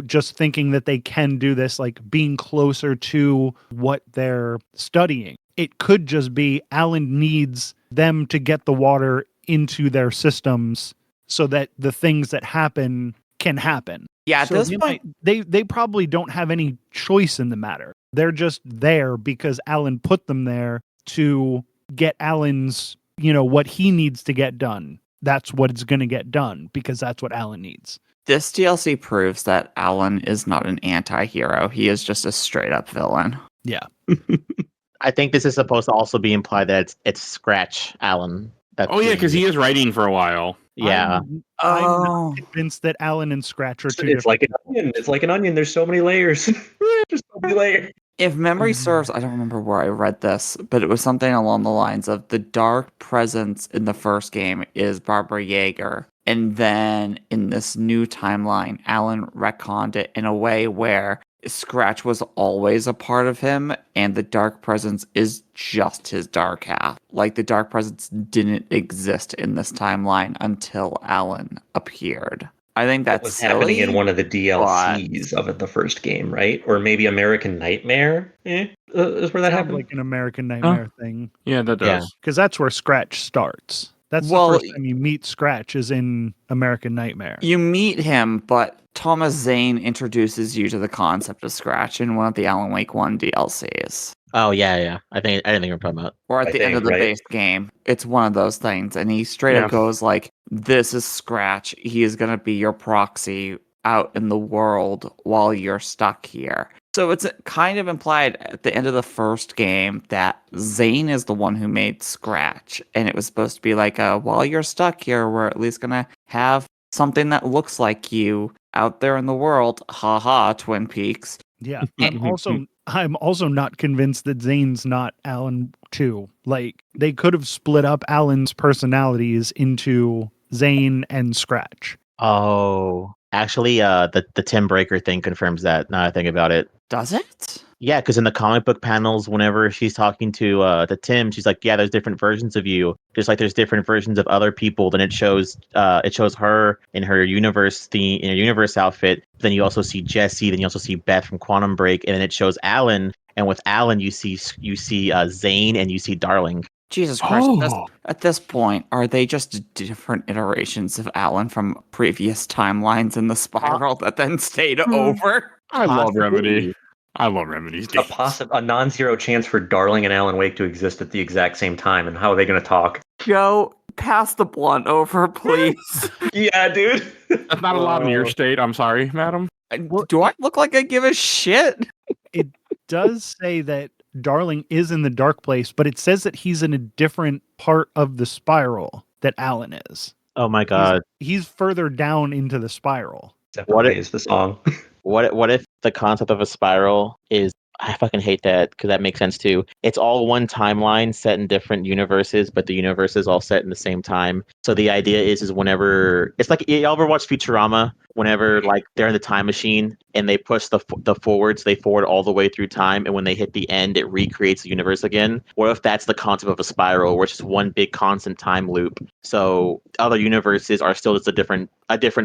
just thinking that they can do this, like being closer to what they're studying. It could just be Alan needs them to get the water into their systems so that the things that happen can happen. Yeah, at So this point, they probably don't have any choice in the matter. They're just there because Alan put them there to get Alan's, what he needs to get done. That's what it's going to get done because that's what Alan needs. this DLC proves that Alan is not an anti-hero. He is just a straight up villain. Yeah. I think this is supposed to also be implied that it's Scratch Alan. Because he is writing for a while. Yeah. I'm Oh. not convinced that Alan and Scratch are two It's like an onion. It's like an onion. There's so many layers. There's so many layers. If memory serves, I don't remember where I read this, but it was something along the lines of the dark presence in the first game is Barbara Yeager. And then in this new timeline, Alan retconned it in a way where Scratch was always a part of him, and the dark presence is just his dark half. Like, the dark presence didn't exist in this timeline until Alan appeared. I think That that's was happening silly, in one of the DLCs of the first game, right? Or maybe American Nightmare is where that Sounds happened. like an American Nightmare thing. Yeah, that does. Yeah. Because that's where Scratch starts. That's the first time you meet Scratch is in American Nightmare. You meet him, but Thomas Zane introduces you to the concept of Scratch in one of the Alan Wake 1 DLCs. Oh yeah. I didn't think we were talking about. Or at the end of the base game. It's one of those things. And he straight up goes like, this is Scratch. He is going to be your proxy out in the world while you're stuck here. So it's kind of implied at the end of the first game that Zane is the one who made Scratch. And it was supposed to be like, while you're stuck here, we're at least going to have something that looks like you out there in the world. Haha, Twin Peaks. Yeah. I'm also not convinced that Zane's not Alan too. Like, they could have split up Alan's personalities into Zane and Scratch. Oh. Actually, the Tim Breaker thing confirms that, now I think about it. Does it? Yeah, because in the comic book panels, whenever she's talking to Tim, she's like, "Yeah, there's different versions of you. Just like there's different versions of other people." Then it shows her in her universe outfit. Then you also see Jesse. Then you also see Beth from Quantum Break, and then it shows Alan. And with Alan, you see Zane and you see Darling. Jesus Christ! At this point, are they just different iterations of Alan from previous timelines in the spiral that then stayed over? I love Remedy. I love Remedy's games. A non-zero chance for Darling and Alan Wake to exist at the exact same time, and how are they going to talk? Joe, pass the blunt over, please. Yeah, dude. That's not allowed in your state. I'm sorry, madam. Do I look like I give a shit? It does say that Darling is in the dark place, but it says that he's in a different part of the spiral that Alan is. Oh my god. He's further down into the spiral. What is the song? What if the concept of a spiral is, I fucking hate that, because that makes sense too. It's all one timeline set in different universes, but the universe is all set in the same time. So the idea is whenever, it's like, y'all ever watch Futurama? Whenever like they're in the time machine and they push the forwards, they forward all the way through time, and when they hit the end, it recreates the universe again. What if that's the concept of a spiral, where it's just one big constant time loop? So other universes are still just a different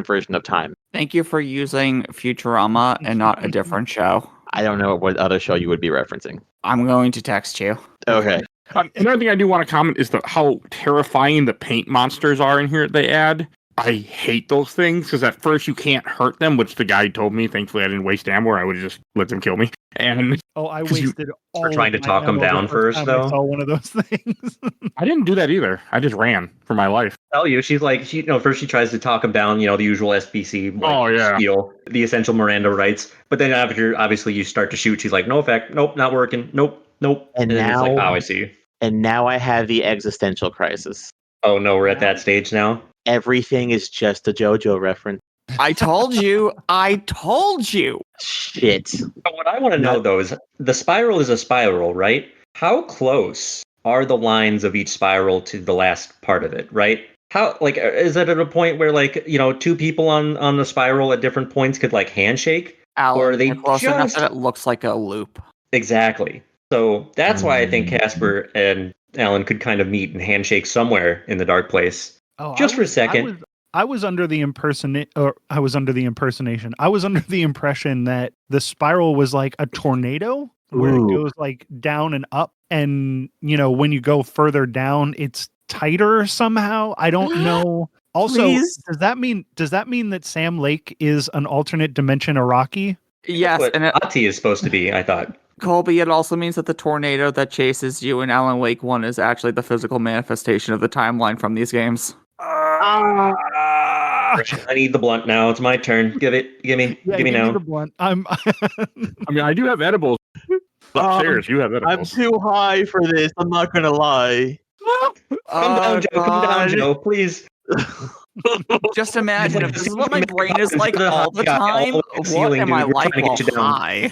version of time. Thank you for using Futurama and not a different show. I don't know what other show you would be referencing. I'm going to text you. Okay. Another thing I do want to comment is how terrifying the paint monsters are in here that they add. I hate those things because at first you can't hurt them, which the guy told me. Thankfully, I didn't waste ammo, or I would have just let them kill me. And I wasted all for trying to talk them down first, though. I saw one of those things. I didn't do that either. I just ran for my life. Tell you, she's like, first she tries to talk him down, the usual SBC, spiel, the essential Miranda rights. But then after, obviously, you start to shoot, she's like, no effect, nope, not working, nope. And then now, it's like, I see. And now I have the existential crisis. Oh no, we're at that stage now. Everything is just a JoJo reference. I told you. Shit. But what I want to know, though, is the spiral is a spiral, right? How close are the lines of each spiral to the last part of it, right? How, like, is it at a point where, like, two people on the spiral at different points could, like, handshake? Alan, or are they close enough that it looks like a loop? Exactly. So that's why I think Casper and Alan could kind of meet and handshake somewhere in the dark place. For a second. I was under the impression that the spiral was like a tornado where it goes like down and up, and when you go further down it's tighter somehow. I don't know. Also, does that mean that Sam Lake is an alternate dimension Iraqi? Yes, and Ati is supposed to be, I thought. Colby, it also means that the tornado that chases you in Alan Wake 1 is actually the physical manifestation of the timeline from these games. I need the blunt now. It's my turn. Give me now. The blunt. I mean, I do have edibles. Upstairs, you have edibles. I'm too high for this. I'm not gonna lie. Come down, Joe, please. Just imagine if this is what my brain is like all the time. What am I like while high?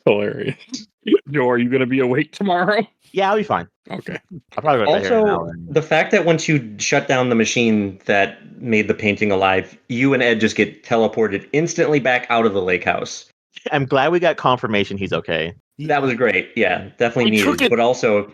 Hilarious. Joe, are you going to be awake tomorrow? Yeah, I'll be fine. Okay. I'll probably go also, the fact that once you shut down the machine that made the painting alive, you and Ed just get teleported instantly back out of the lake house. I'm glad we got confirmation he's okay. That was great. Yeah, definitely needed. But also,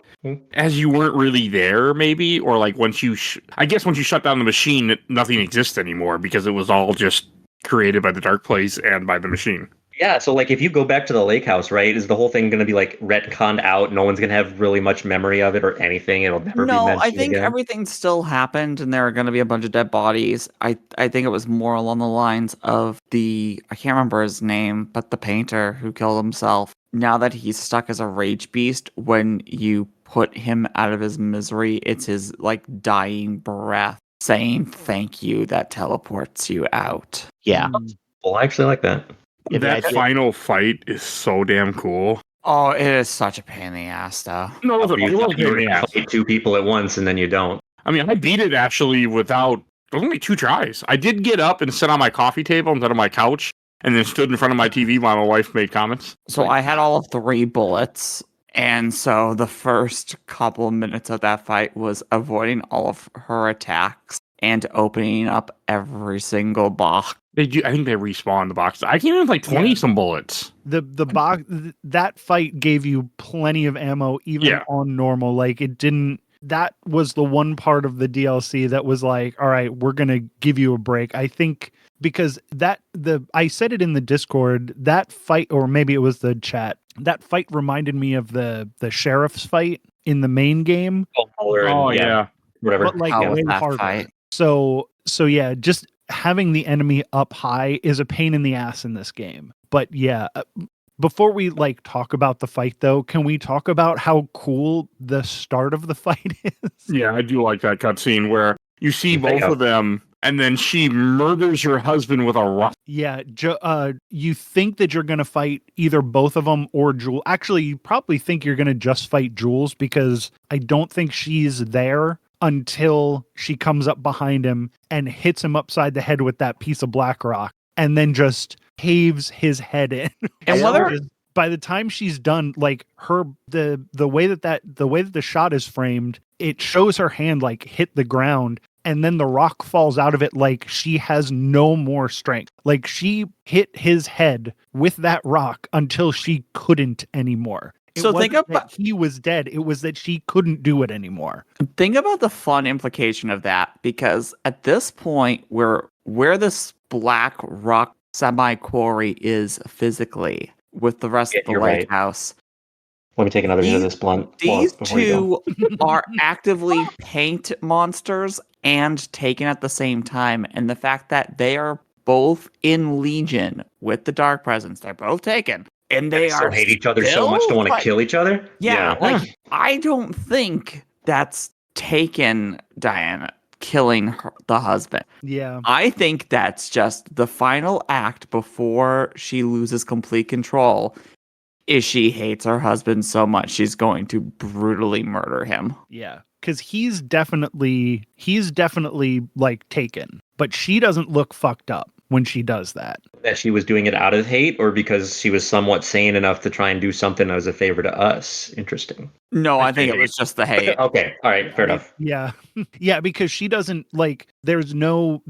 as you weren't really there, maybe, or like once you, I guess once you shut down the machine, nothing exists anymore because it was all just created by the dark place and by the machine. Yeah, so like if you go back to the lake house, right, is the whole thing going to be like retconned out? No one's going to have really much memory of it or anything. It'll never be No, I mentioned think again. everything still happened, and there are going to be a bunch of dead bodies. I think it was more along the lines of I can't remember his name, but the painter who killed himself. Now that he's stuck as a rage beast, when you put him out of his misery, it's his like dying breath saying thank you that teleports you out. Yeah. Well, I actually like that. Yeah, the That idea- final fight is so damn cool. Oh, it is such a pain in the ass, though. No, it Where you was thought you were yeah. going to fight two people at once and then you don't. I mean, I beat it actually without only 2 tries. I did get up and sit on my coffee table instead of my couch, and then stood in front of my TV while my wife made comments. So I had all of 3 bullets, and so the first couple of minutes of that fight was avoiding all of her attacks and opening up every single box. I think they respawned the box. I came in with like 20 some bullets. The box that fight gave you plenty of ammo even Yeah. on normal. Like it didn't. That was the one part of the DLC that was like, all right, we're gonna give you a break. I think because I said it in the Discord, that fight, or maybe it was the chat. That fight reminded me of the sheriff's fight in the main game, Oh, yeah. Whatever. but like How was way that harder. fight? So yeah, just having the enemy up high is a pain in the ass in this game. But yeah, before we like talk about the fight though, can we talk about how cool the start of the fight is? Yeah, I do like that cutscene where you see both Yeah. of them, and then she murders her husband with a rock. Yeah, you think that you're going to fight either both of them or Jules. Actually, you probably think you're going to just fight Jules because I don't think she's there until she comes up behind him and hits him upside the head with that piece of black rock and then just caves his head in. And whether By the time she's done, like the way that the shot is framed, it shows her hand like hit the ground, and then the rock falls out of it like she has no more strength. Like she hit his head with that rock until she couldn't anymore. So think wasn't about- that he was dead. It was that she couldn't do it anymore. Think about the fun implication of that, because at this point, where this black rock semi-quarry is physically with the rest Yeah, of the you're lake right. house, Let me take another hit of this blunt. these before you go. two are actively paint monsters and taken at the same time. And the fact that they are both in Legion with the Dark Presence, they're both taken. And they So are hate each other so still much to want to fight- kill each other? Yeah, like I don't think that's taken Diana killing the husband. Yeah. I think that's just the final act before she loses complete control. Is she hates her husband so much she's going to brutally murder him. Yeah. Because he's definitely like taken, but she doesn't look fucked up when she does that. That she was doing it out of hate or because she was somewhat sane enough to try and do something as a favor to us? Interesting. No, I think it hate. was just the hate. Okay. All right. Fair enough. Yeah. Yeah, because she doesn't like there's no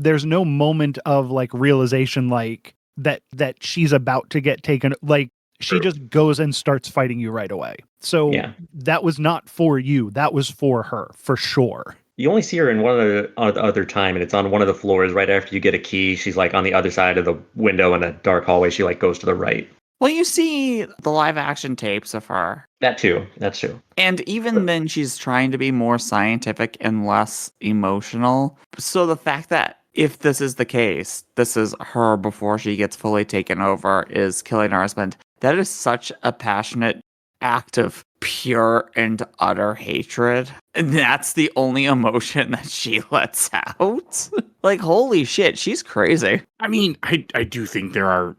moment of like realization like that she's about to get taken, like she True. just goes and starts fighting you right away. So Yeah. that was not for you. That was for her, for sure. You only see her in one other time, and it's on one of the floors right after you get a key. She's like on the other side of the window in a dark hallway. She like goes to the right. Well, you see the live action tapes of her. That too. That's true. And even then, she's trying to be more scientific and less emotional. So the fact that if this is the case, this is her before she gets fully taken over, is killing her husband. That is such a passionate act of pure and utter hatred. And that's the only emotion that she lets out. Like, holy shit, she's crazy. I mean, I do think there are,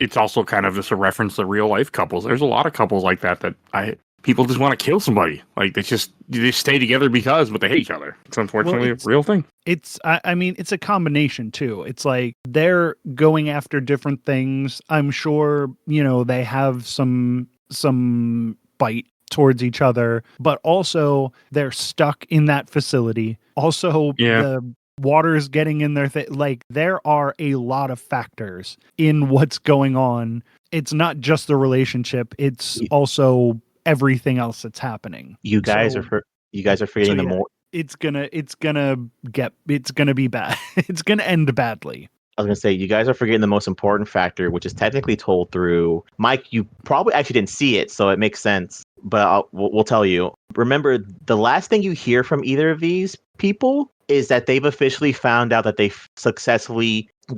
it's also kind of just a reference to real life couples. There's a lot of couples like that people just want to kill somebody. Like they stay together but they hate each other. It's unfortunately a real thing. I mean, it's a combination too. It's like they're going after different things. I'm sure, they have some bite towards each other, but also they're stuck in that facility. Also, the water is getting in their like there are a lot of factors in what's going on. It's not just the relationship, it's also everything else that's happening. You guys are forgetting the more. It's gonna be bad. It's gonna end badly. I was going to say, you guys are forgetting the most important factor, which is technically told through Mike. You probably actually didn't see it, so it makes sense. But we'll tell you. Remember, the last thing you hear from either of these people is that they've officially found out that the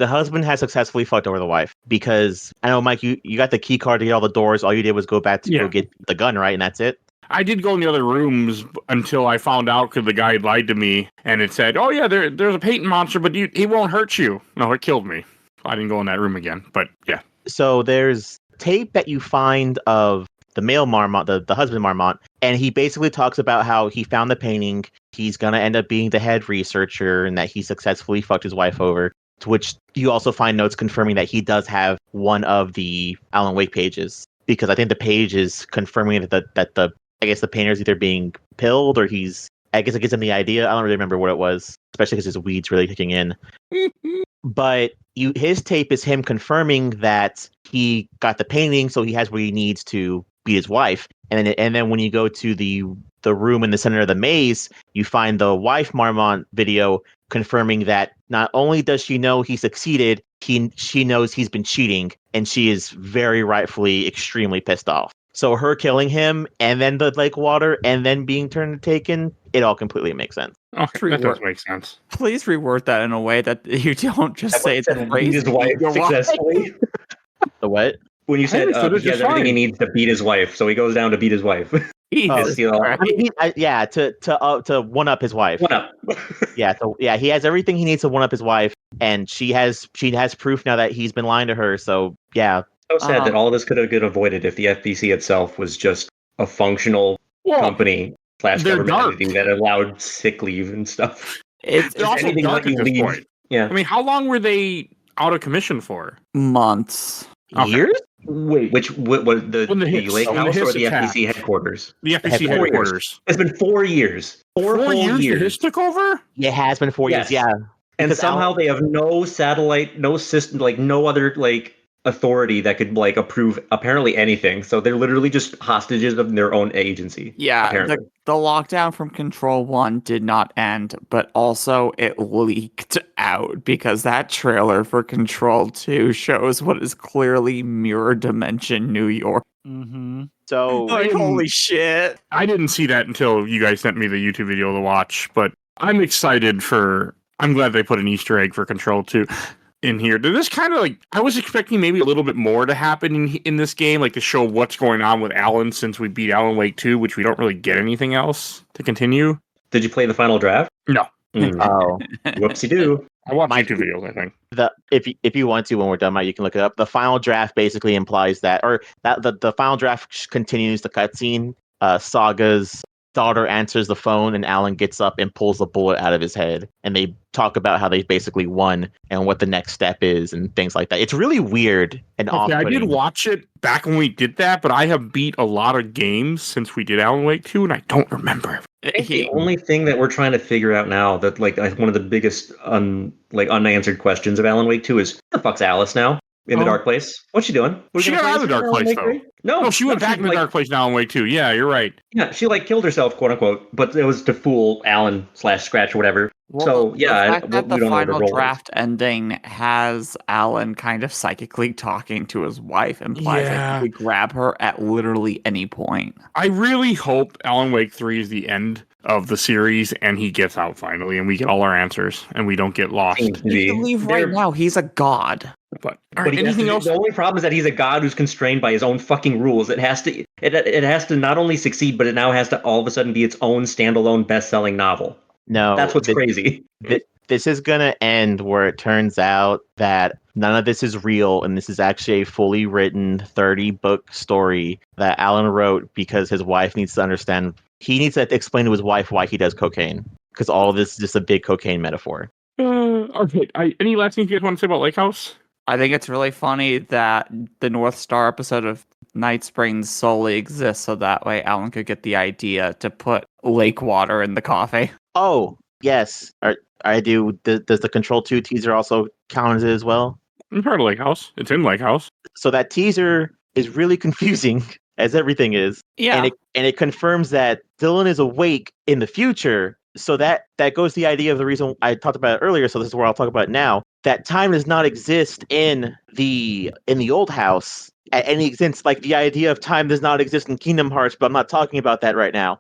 husband has successfully fucked over the wife. Because I know, Mike, you got the key card to get all the doors. All you did was go back to go get the gun, right? And that's it. I did go in the other rooms until I found out because the guy lied to me, and it said, "Oh yeah, there's a patent monster, but he won't hurt you." No, it killed me. I didn't go in that room again. But yeah. So there's tape that you find of the male Marmont, the husband Marmont, and he basically talks about how he found the painting. He's gonna end up being the head researcher, and that he successfully fucked his wife over. To which you also find notes confirming that he does have one of the Alan Wake pages, because I think the page is confirming that the painter's either being pilled or I guess it gives him the idea. I don't really remember what it was, especially because his weed's really kicking in. But his tape is him confirming that he got the painting, so he has what he needs to beat his wife. And then when you go to the room in the center of the maze, you find the wife Marmont video confirming that not only does she know he succeeded, she knows he's been cheating, and she is very rightfully extremely pissed off. So her killing him, and then the lake water, and then being turned to Taken, it all completely makes sense. Okay, that does make sense. Please reword that in a way that you don't just say it's a phrase. His wife successfully. The what? When you said he has everything he needs to beat his wife, so he goes down to beat his wife. Jesus Christ. To one up his wife. One up. He has everything he needs to one up his wife, and she has proof now that he's been lying to her. So yeah. So sad that all of this could have been avoided if the FBC itself was just a functional company / government entity that allowed sick leave and stuff. It's also anything dark let you at this leave. point. Yeah. I mean, how long were they out of commission for? Months. Okay. Years? Wait, what the lake house or the FBC headquarters? The FBC headquarters. It's been 4 years. 4 whole years. The Hiss took over? It has been 4 years, yeah. And somehow they have no satellite, no system, no other authority that could approve apparently anything. So they're literally just hostages of their own agency. Yeah, the lockdown from Control 1 did not end, but also it leaked out because that trailer for Control 2 shows what is clearly mirror dimension New York. Mm-hmm. So holy shit. I didn't see that until you guys sent me the YouTube video to watch, but I'm excited I'm glad they put an Easter egg for Control 2 in here. Did this kind of I was expecting maybe a little bit more to happen in this game, to show what's going on with Alan since we beat Alan Wake 2, which we don't really get anything else to continue. Did you play the final draft? No. Oh, whoopsie-doo. I watched YouTube videos, I think. If you want to, when we're done, Mike, you can look it up. The final draft basically implies that the final draft continues the cutscene. Saga's daughter answers the phone, and Alan gets up and pulls a bullet out of his head. And they talk about how they basically won and what the next step is and things like that. It's really weird and off-putting. I did watch it back when we did that, but I have beat a lot of games since we did Alan Wake 2, and I don't remember. The only thing that we're trying to figure out now, that one of the biggest unanswered questions of Alan Wake 2 is, where the fuck's Alice now? In the dark place? What's she doing? She got out of the dark place, though. No, she went back in the dark place now in Wake 2. Yeah, you're right. Yeah, she killed herself, quote unquote, but it was to fool Alan / Scratch or whatever. Well, so yeah, the fact that we the don't know final the role. draft ending has Alan kind of psychically talking to his wife implies that he could grab her at literally any point. I really hope Alan Wake 3 is the end of the series and he gets out finally and we get all our answers and we don't get lost. He can leave right now. He's a god. But anything else? The only problem is that he's a god who's constrained by his own fucking rules. It has to not only succeed, but it now has to all of a sudden be its own standalone best-selling novel. No, that's what's crazy. This is gonna end where it turns out that none of this is real, and this is actually a fully written 30-book story that Alan wrote because his wife needs to understand. He needs to explain to his wife why he does cocaine, because all of this is just a big cocaine metaphor. Okay. Any last things you guys want to say about Lake House? I think it's really funny that the North Star episode of Night Springs solely exists so that way Alan could get the idea to put lake water in the coffee. Oh, yes. I do. Does the Control 2 teaser also count as it as well? I'm part of Lake House. It's in Lake House. So that teaser is really confusing, as everything is. Yeah. And it confirms that Dylan is awake in the future. So that goes to the idea of the reason I talked about it earlier. So this is where I'll talk about it now. that time does not exist in the old house at any sense. Like the idea of time does not exist in Kingdom Hearts, but I'm not talking about that right now.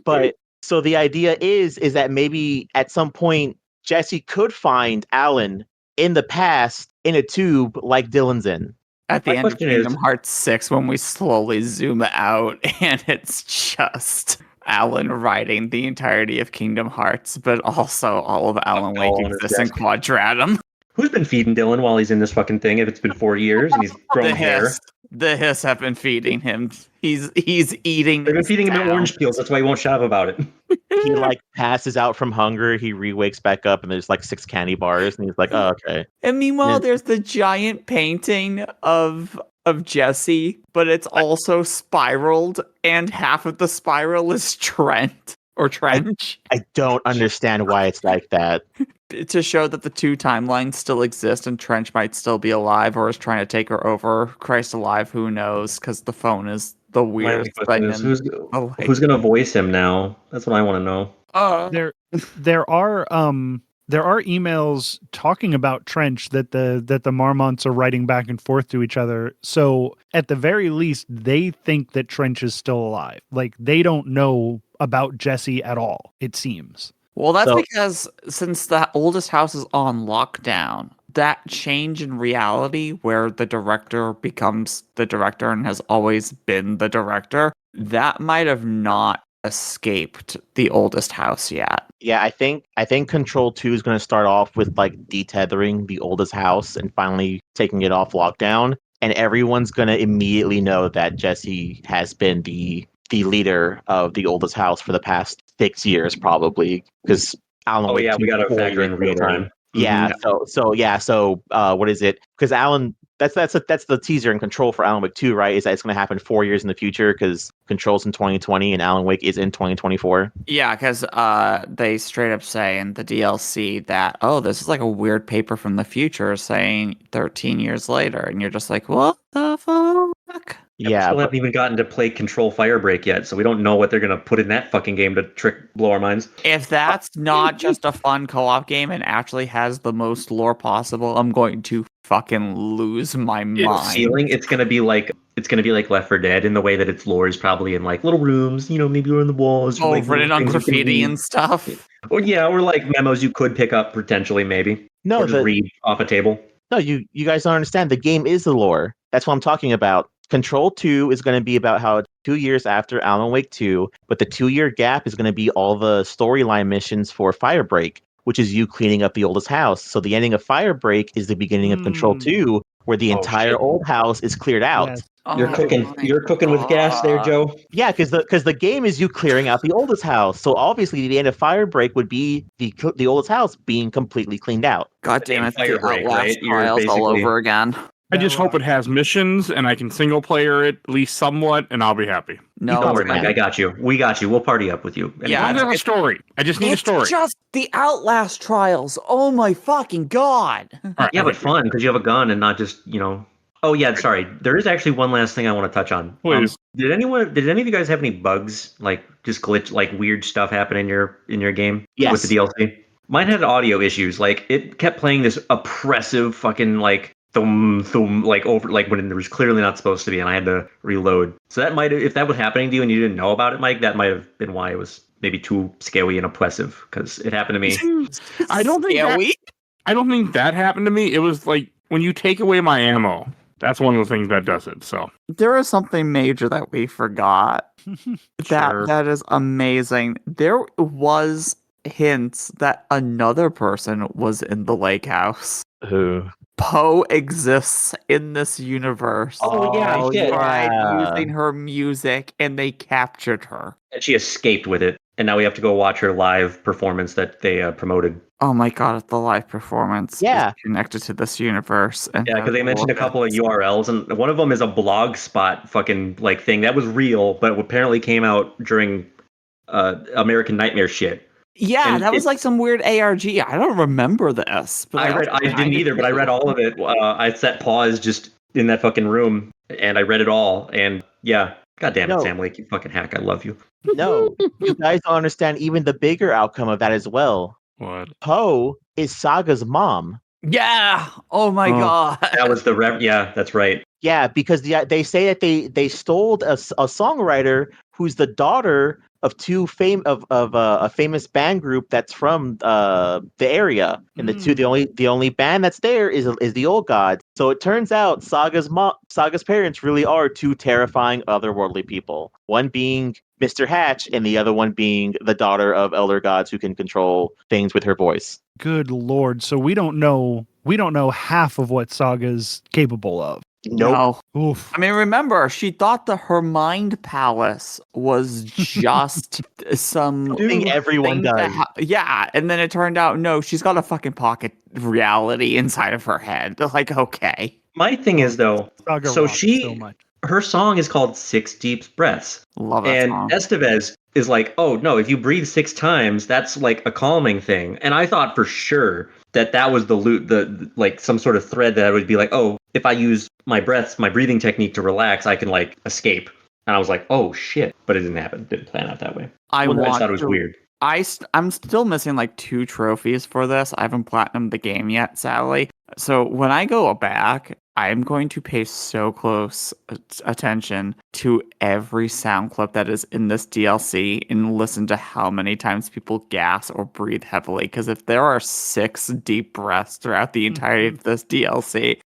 But so the idea is that maybe at some point Jesse could find Alan in the past in a tube like Dylan's in. At the My end of question Kingdom is- Hearts 6, when we slowly zoom out and it's just Alan writing the entirety of Kingdom Hearts, but also all of Alan Wake all on his exists in desk. Quadratum. Who's been feeding Dylan while he's in this fucking thing? If it's been 4 years and he's grown hair. The Hiss have been feeding him. He's eating. They've been his feeding him sound. orange peels. That's why he won't shut up about it. He like passes out from hunger. He re-wakes back up, and there's like 6 candy bars, and he's like, "Oh, okay." And meanwhile, Yeah. there's the giant painting of Jesse, but it's also spiraled, and half of the spiral is Trent or Trench. I don't understand why it's like that. To show that the two timelines still exist and Trench might still be alive or is trying to take her over. Christ alive, who knows? Because the phone is the My only weirdest question thing. is, who's going to voice him now? That's what I want to know. There are emails talking about Trench that the Marmonts are writing back and forth to each other. So at the very least, they think that Trench is still alive. Like they don't know about Jesse at all, it seems. Well, that's So- because since the oldest house is on lockdown, that change in reality where the director becomes the director and has always been the director, that might have not escaped the oldest house yet. Yeah, I think Control 2 is going to start off with like detethering the oldest house and finally taking it off lockdown, and everyone's going to immediately know that Jesse has been the leader of the oldest house for the past 6 years, probably, because Alan. Oh, Wake yeah, 2 we got to 4 factor in years real later. time. Yeah, Mhm. so what is it? Because Alan, that's the teaser in Control for Alan Wake 2, right? Is that it's going to happen 4 years in the future because Control's in 2020 and Alan Wake is in 2024. Yeah, because they straight up say in the DLC that, oh, this is like a weird paper from the future saying 13 years later. And you're just like, what the fuck? We Yeah, still but haven't even gotten to play Control Firebreak yet, so we don't know what they're going to put in that fucking game to blow our minds. If that's not just a fun co-op game and actually has the most lore possible, I'm going to fucking lose my mind. Ceiling, it's going to be like Left 4 Dead in the way that its lore is probably in like little rooms, maybe on the walls. Oh, like, written on things you can graffiti read. and stuff. Or yeah, or like memos you could pick up potentially, maybe. no, Or just read off a table. no, you guys don't understand. The game is the lore. That's what I'm talking about. Control 2 is going to be about how 2 years after Alan Wake 2, but the 2-year gap is going to be all the storyline missions for Firebreak, which is you cleaning up the oldest house. So the ending of Firebreak is the beginning of Control 2, where the Oh, entire shit. old house is cleared out. Yes. You're cooking with gas there, Joe. Yeah, because the game is you clearing out the oldest house. So obviously the end of Firebreak would be the oldest house being completely cleaned out. God damn it, Fire the break, Outlast right? You're trials all basically- over again. I just hope it has missions and I can single player it at least somewhat, and I'll be happy. No, Don't worry, man. Mike. I got you. We got you. We'll party up with you. Yeah, I don't have a it's- story. I just need a it's story. just the Outlast trials. Oh my fucking god. All right, Yeah, but fun because you have a gun and not just Oh yeah, sorry. There is actually one last thing I want to touch on. Please. Did any of you guys have any bugs, like just glitch, like weird stuff happen in your game Yes. with the DLC? Mine had audio issues. Like it kept playing this oppressive fucking like thum thum like over like when there was clearly not supposed to be, and I had to reload. So that might have, if that was happening to you and you didn't know about it, Mike, that might have been why it was maybe too scary and oppressive because it happened to me. I don't think Yeah, that, I don't think that happened to me. It was like when you take away my ammo. That's one of the things that does it. So there is something major that we forgot. Sure. That is amazing. There was hints that another person was in the lake house. Who? Poe exists in this universe. Oh, yeah, They shit. tried Yeah. using her music and they captured her. And she escaped with it, and now we have to go watch her live performance that they promoted. Oh my god, the live performance Yeah. is connected to this universe. And Yeah, because they mentioned a couple of URLs, and one of them is a blog spot fucking like thing that was real, but apparently came out during American Nightmare shit. Yeah, And that was it- like some weird ARG. I don't remember this. But I didn't either, but I read all of it. I set pause just in that fucking room, and I read it all. And yeah, God damn it, No. Sam Lake, you fucking hack! I love you. No, you guys don't understand even the bigger outcome of that as well. what? Poe is Saga's mom. Yeah. Oh my Oh. god. That was yeah, that's right. Yeah, because they say that they stole a songwriter who's the daughter of a famous band group that's from the area, and the only band that's there is the Old Gods. So it turns out Saga's parents really are two terrifying otherworldly people. One being Mr. Hatch, and the other one being the daughter of Elder Gods who can control things with her voice. Good lord. So we don't know half of what Saga's capable of. Nope. No. Oof. I mean, remember, she thought her mind palace was just some Something everyone thing does. yeah, and then it turned out no, she's got a fucking pocket reality inside of her head. Like, okay, My thing is though, Saga so rocks so much. her song is called Six Deep Breaths. love that And song. Estevez is like, oh no, if you breathe 6 times, that's like a calming thing. And I thought for sure that was the like some sort of thread that would be like, oh, if I use my breaths, my breathing technique to relax, I can like escape. And I was like, oh shit, but it didn't happen. It didn't plan out that way. I just want thought it was to. weird. I'm still missing like 2 trophies for this. I haven't platinumed the game yet, sadly. So when I go back, I'm going to pay so close attention to every sound clip that is in this DLC and listen to how many times people gas or breathe heavily. Because if there are 6 deep breaths throughout the entirety of this DLC,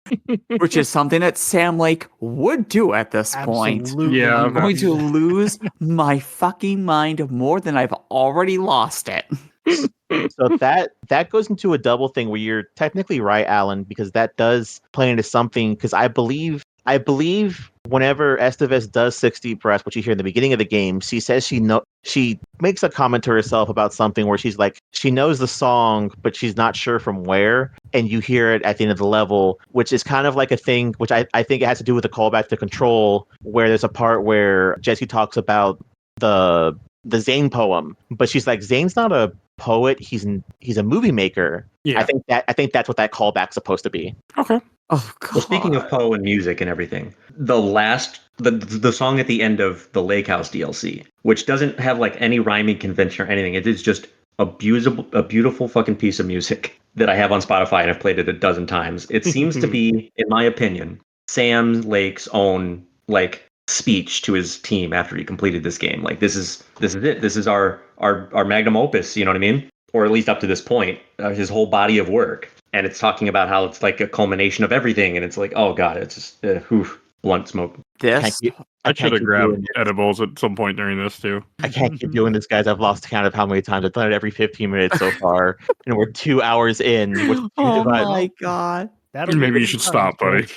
which is something that Sam Lake would do at this point, Absolutely. Yeah, I'm going to Yeah. lose my fucking mind more than I've already lost it. So that goes into a double thing where you're technically right, Alan, because that does play into something. Because I believe whenever Estevez does 60 breaths, which you hear in the beginning of the game, she says she makes a comment to herself about something where she's like, she knows the song, but she's not sure from where, and you hear it at the end of the level, which is kind of like a thing, which I think it has to do with the callback to Control, where there's a part where Jesse talks about the Zane poem, but she's like, Zane's not a poet, he's a movie maker. Yeah. I think that's what that callback's supposed to be. Okay. Oh god. Well, speaking of Poe and music and everything, the song at the end of the Lake House DLC, which doesn't have like any rhyming convention or anything, it is just a beautiful fucking piece of music that I have on Spotify and I've played it a dozen times. It seems to be, in my opinion, Sam Lake's own like speech to his team after he completed this game. Like this is it. This is our magnum opus. You know what I mean? Or at least up to this point, his whole body of work. And it's talking about how it's like a culmination of everything. And it's like, oh god, it's just blunt smoke. This I should can't have keep grabbed doing this. edibles at some point during this too. I can't keep doing this, guys. I've lost count of how many times I've done it every 15 minutes so far, and we're 2 hours in. Which oh divide- my god. That'll be Maybe you good should times, stop, buddy.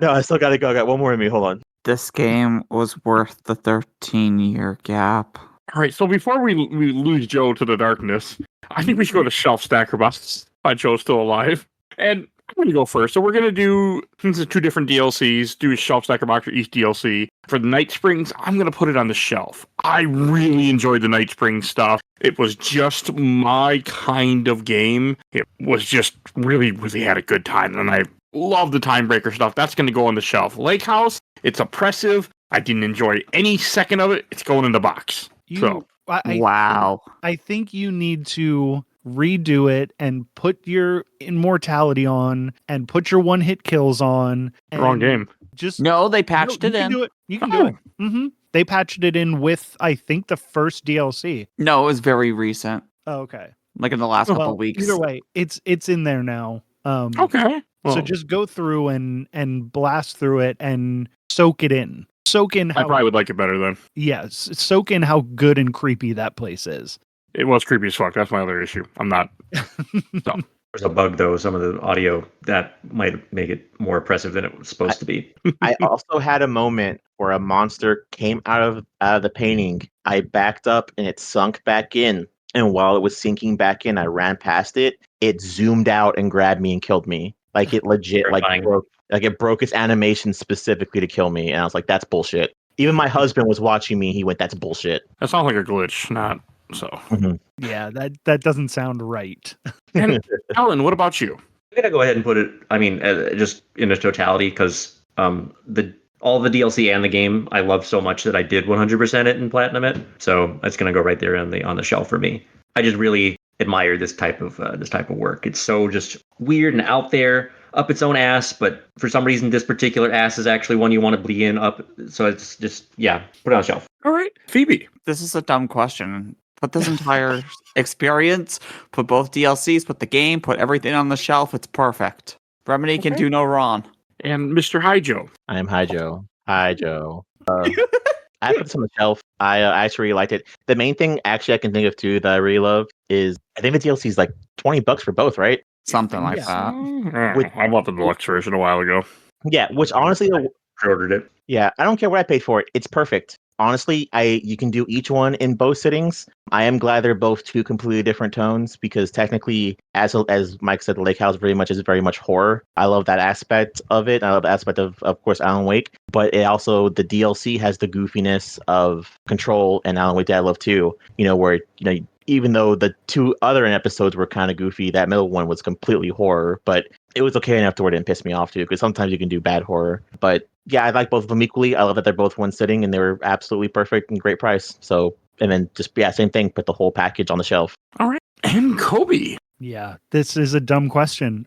No, I still gotta go. I got one more in me. Hold on. This game was worth the 13-year gap. All right, so before we lose Joe to the darkness, I think we should go to Shelf Stacker Box. Find Joe's still alive. And I'm going to go first. So we're going to do, since it's 2 different DLCs, do a Shelf Stacker Box for each DLC. For the Night Springs, I'm going to put it on the shelf. I really enjoyed the Night Springs stuff. It was just my kind of game. It was just really, really had a good time. And I love the Timebreaker stuff. That's going to go on the shelf. Lake House, it's oppressive. I didn't enjoy any second of it. It's going in the box. Wow. I think you need to redo it and put your immortality on and put your 1-hit kills on. Wrong game. Just No, they patched it you in. can do it. You can do it. Mm-hmm. They patched it in with, I think, the first DLC. No, it was very recent. Oh, okay. Like in the last couple Well, weeks. either way, it's in there now. Okay. So Well, just go through and blast through it and soak it in. Soak in I how probably would like it better then. yes, soak in how good and creepy that place is. It was creepy as fuck. That's my other issue. I'm not. So. There's a bug though, some of the audio that might make it more oppressive than it was supposed to be. I also had a moment where a monster came out of the painting. I backed up and it sunk back in. And while it was sinking back in, I ran past it. It zoomed out and grabbed me and killed me. Like it legit Terrifying. broke its animation specifically to kill me. And I was like, that's bullshit. Even my husband was watching me. He went, that's bullshit. That sounds like a glitch, not so. Yeah, that doesn't sound right. And Alan, what about you? I'm gonna go ahead and put it. I mean, just in a totality, because all the DLC and the game I love so much that I did 100% it and platinum it. So that's gonna go right there on the shelf for me. I just really admire this type of work. It's so just weird and out there, up its own ass, but for some reason this particular ass is actually one you want to be in up. So it's just put it on the shelf. All right, Phoebe. This is a dumb question. Put this entire experience, put both DLCs, put the game, put everything on the shelf. It's perfect. Remedy can do no wrong. And Mr. Hijo. I am Hi Joe. Hi Joe. I put this on the shelf. I actually really liked it. The main thing actually I can think of too that I really love is I think the DLC is like $20 for both, right? Something like Yeah. that. I bought the deluxe version a while ago. Yeah, which honestly, Pre-ordered it. yeah, I don't care what I paid for it. It's perfect. Honestly, you can do each one in both sittings. I am glad they're both two completely different tones because technically, as Mike said, the Lake House is very much horror. I love that aspect of it. I love the aspect of course, Alan Wake. But it also the DLC has the goofiness of Control and Alan Wake that I love too. Where even though the two other episodes were kind of goofy, that middle one was completely horror. But it was okay enough to where it didn't piss me off too, because sometimes you can do bad horror. But yeah, I like both of them equally. I love that they're both one sitting and they were absolutely perfect and great price. So, and then same thing, put the whole package on the shelf. All right. And Colby. Yeah, this is a dumb question.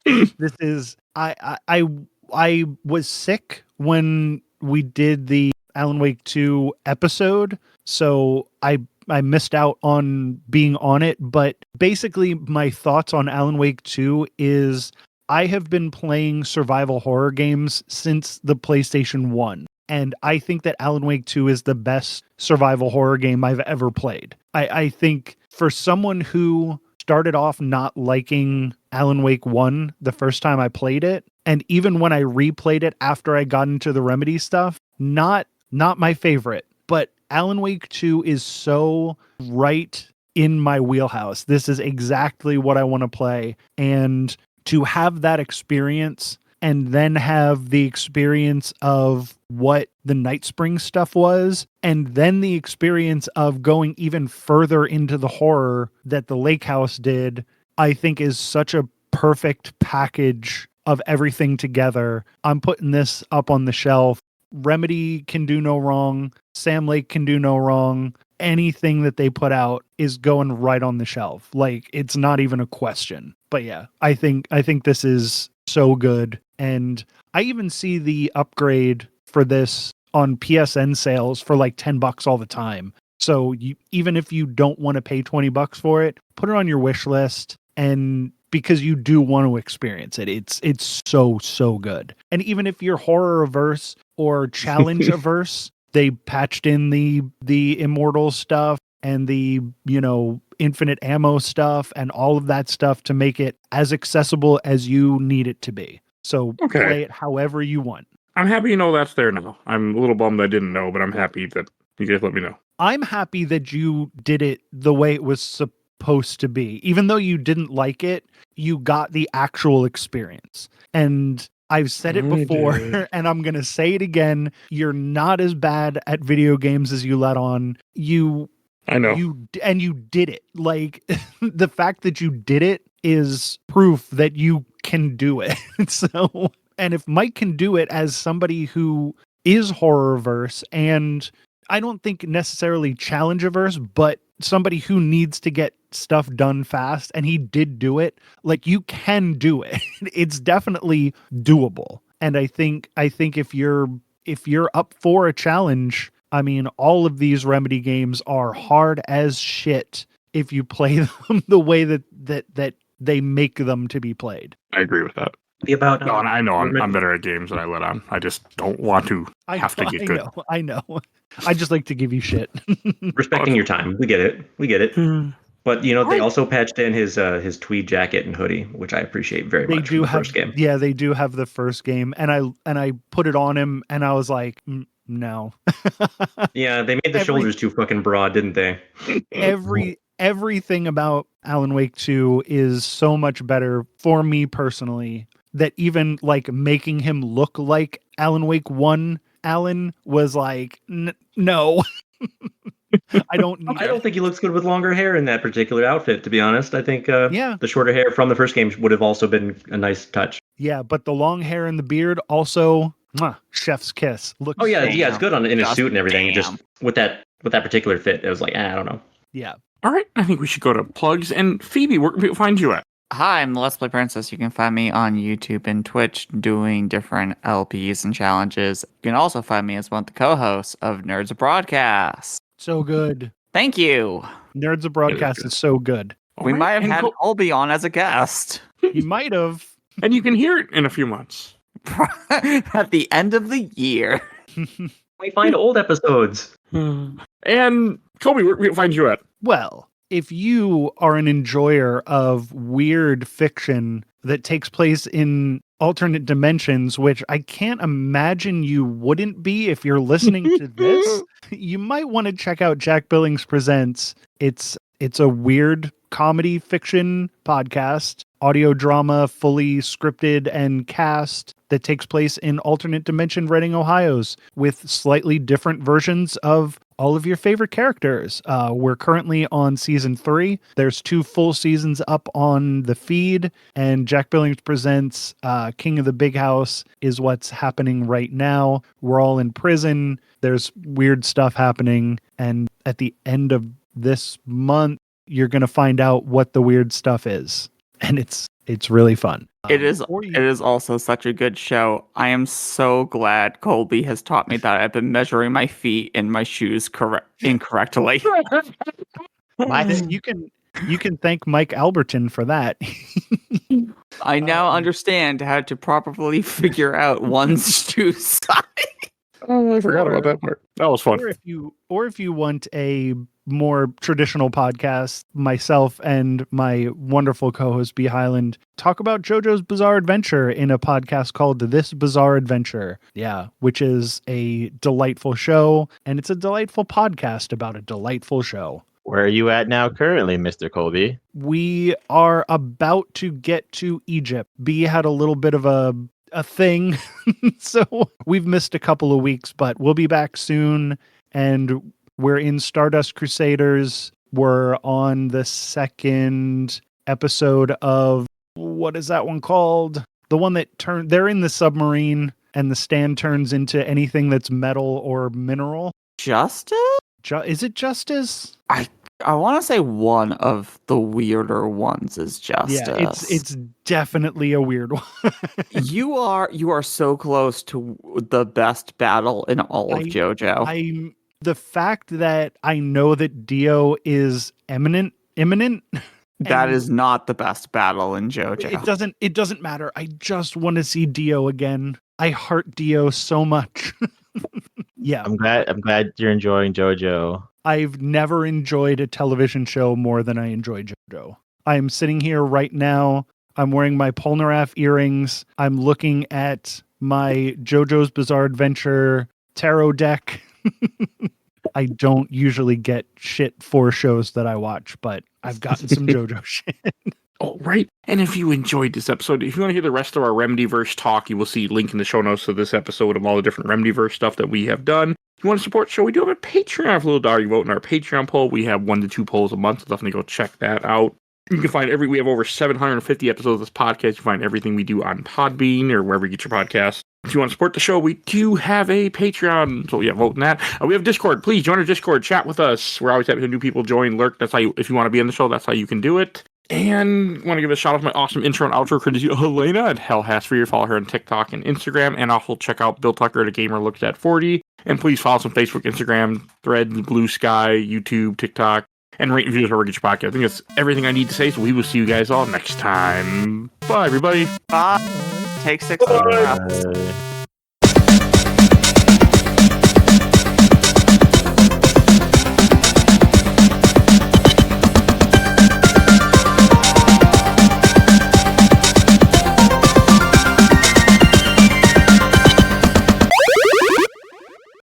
This is I was sick when we did the Alan Wake 2 episode, so I missed out on being on it, but basically my thoughts on Alan Wake 2 is I have been playing survival horror games since the PlayStation 1, and I think that Alan Wake 2 is the best survival horror game I've ever played. I think for someone who started off not liking Alan Wake 1 the first time I played it, and even when I replayed it after I got into the Remedy stuff, not my favorite, but Alan Wake 2 is so right in my wheelhouse. This is exactly what I want to play, and to have that experience and then have the experience of what the Night Spring stuff was, and then the experience of going even further into the horror that the Lake House did, I think is such a perfect package of everything together. I'm putting this up on the shelf. Remedy can do no wrong. Sam Lake can do no wrong. Anything that they put out is going right on the shelf. Like, it's not even a question. But yeah, I think this is so good. And I even see the upgrade for this on PSN sales for like $10 all the time. So even if you don't want to pay $20 for it, put it on your wish list, and because you do want to experience it. It's so good. And even if you're horror averse or challenge averse, they patched in the immortal stuff and the, infinite ammo stuff and all of that stuff to make it as accessible as you need it to be. So play it however you want. I'm happy you know that's there now. I'm a little bummed I didn't know, but I'm happy that you guys let me know. I'm happy that you did it the way it was supposed to be. Even though you didn't like it, you got the actual experience. And I've said it before, and I'm going to say it again. You're not as bad at video games as you let on. I know. You did it. Like, the fact that you did it is proof that you can do it. So, and if Mike can do it as somebody who is horror averse, and I don't think necessarily challenge averse, but somebody who needs to get stuff done fast, and he did do it, like, you can do it. It's definitely doable. And I think if you're up for a challenge, I mean, all of these Remedy games are hard as shit if you play them the way that they make them to be played. I agree with that. About No, and I know I'm better at games than I let on. I just don't want to have to get good. I know. I just like to give you shit. Respecting your time. We get it. But they also patched in his tweed jacket and hoodie, which I appreciate very much. From the first game. Yeah, they do have the first game, and I put it on him, and I was like, no. Yeah, they made the shoulders too fucking broad, didn't they? Everything about Alan Wake 2 is so much better for me personally that even like making him look like Alan Wake 1 Alan was like, no. I don't think he looks good with longer hair in that particular outfit, to be honest. I think the shorter hair from the first game would have also been a nice touch. Yeah, but the long hair and the beard also, chef's kiss. Looks it's good in a suit and everything. Just with that particular fit, it was like, I don't know. Yeah. All right, I think we should go to plugs. And Phoebe, where can people find you at? Hi, I'm the Let's Play Princess. You can find me on YouTube and Twitch doing different LPs and challenges. You can also find me as one of the co-hosts of Nerds of Broadcast. So good. Thank you. Nerds of Broadcast is so good. All We right, might have and had Colby on as a guest You might have. and you can hear it in a few months. at the end of the year. We find old episodes. And Colby, where can people find you at? Well, if you are an enjoyer of weird fiction that takes place in alternate dimensions, which I can't imagine you wouldn't be if you're listening to this, you might want to check out Jack Billings Presents. It's a weird comedy fiction podcast, audio drama, fully scripted and cast that takes place in alternate dimension Reading, Ohio's, with slightly different versions of all of your favorite characters. We're currently on season 3. There's 2 full seasons up on the feed, and Jack Billings Presents King of the Big House is what's happening right now. We're all in prison. There's weird stuff happening, and at the end of this month, you're going to find out what the weird stuff is, and it's really fun. It is also such a good show. I am so glad Colby has taught me that I've been measuring my feet in my shoes incorrectly. You can thank Mike Albertin for that. I now understand how to properly figure out one's shoe size. Oh, I forgot about that part. That was fun. Or if you want a more traditional podcast, myself and my wonderful co-host B. Highland talk about JoJo's Bizarre Adventure in a podcast called This Bizarre Adventure. Yeah, which is a delightful show, and it's a delightful podcast about a delightful show. Where are you at now currently, Mr. Colby? We are about to get to Egypt. B had a little bit of a thing, so we've missed a couple of weeks, but we'll be back soon, and we're in Stardust Crusaders. We're on the 2nd episode of, what is that one called? The one that they're in the submarine and the stand turns into anything that's metal or mineral. Justice? Is it Justice? I want to say one of the weirder ones is Justice. Yeah, it's definitely a weird one. You are so close to the best battle in all of JoJo. The fact that I know that Dio is imminent. That is not the best battle in JoJo. It doesn't matter. I just want to see Dio again. I heart Dio so much. Yeah. I'm glad you're enjoying JoJo. I've never enjoyed a television show more than I enjoy JoJo. I'm sitting here right now. I'm wearing my Polnareff earrings. I'm looking at my JoJo's Bizarre Adventure tarot deck. I don't usually get shit for shows that I watch, but I've gotten some JoJo shit. Oh, right. And if you enjoyed this episode, if you want to hear the rest of our Remedyverse talk, you will see a link in the show notes to this episode of all the different Remedyverse stuff that we have done. If you want to support the show, we do have a Patreon for little dollar. You vote in our Patreon poll. We have 1 to 2 polls a month, so definitely go check that out. You can find we have over 750 episodes of this podcast. You can find everything we do on Podbean or wherever you get your podcasts. If you want to support the show, we do have a Patreon. So yeah, vote in that. We have Discord. Please join our Discord. Chat with us. We're always having new people join, lurk. That's how if you want to be on the show, that's how you can do it. And want to give a shout out to my awesome intro and outro courtesy of Helena at Hell Has For You. Follow her on TikTok and Instagram. And also check out Bill Tucker at A Gamer Looks at 40. And please follow us on Facebook, Instagram, Threads, Blue Sky, YouTube, TikTok, and rate and reviews wherever you get your podcast. I think that's everything I need to say. So we will see you guys all next time. Bye, everybody. Bye. Take 6. Bye.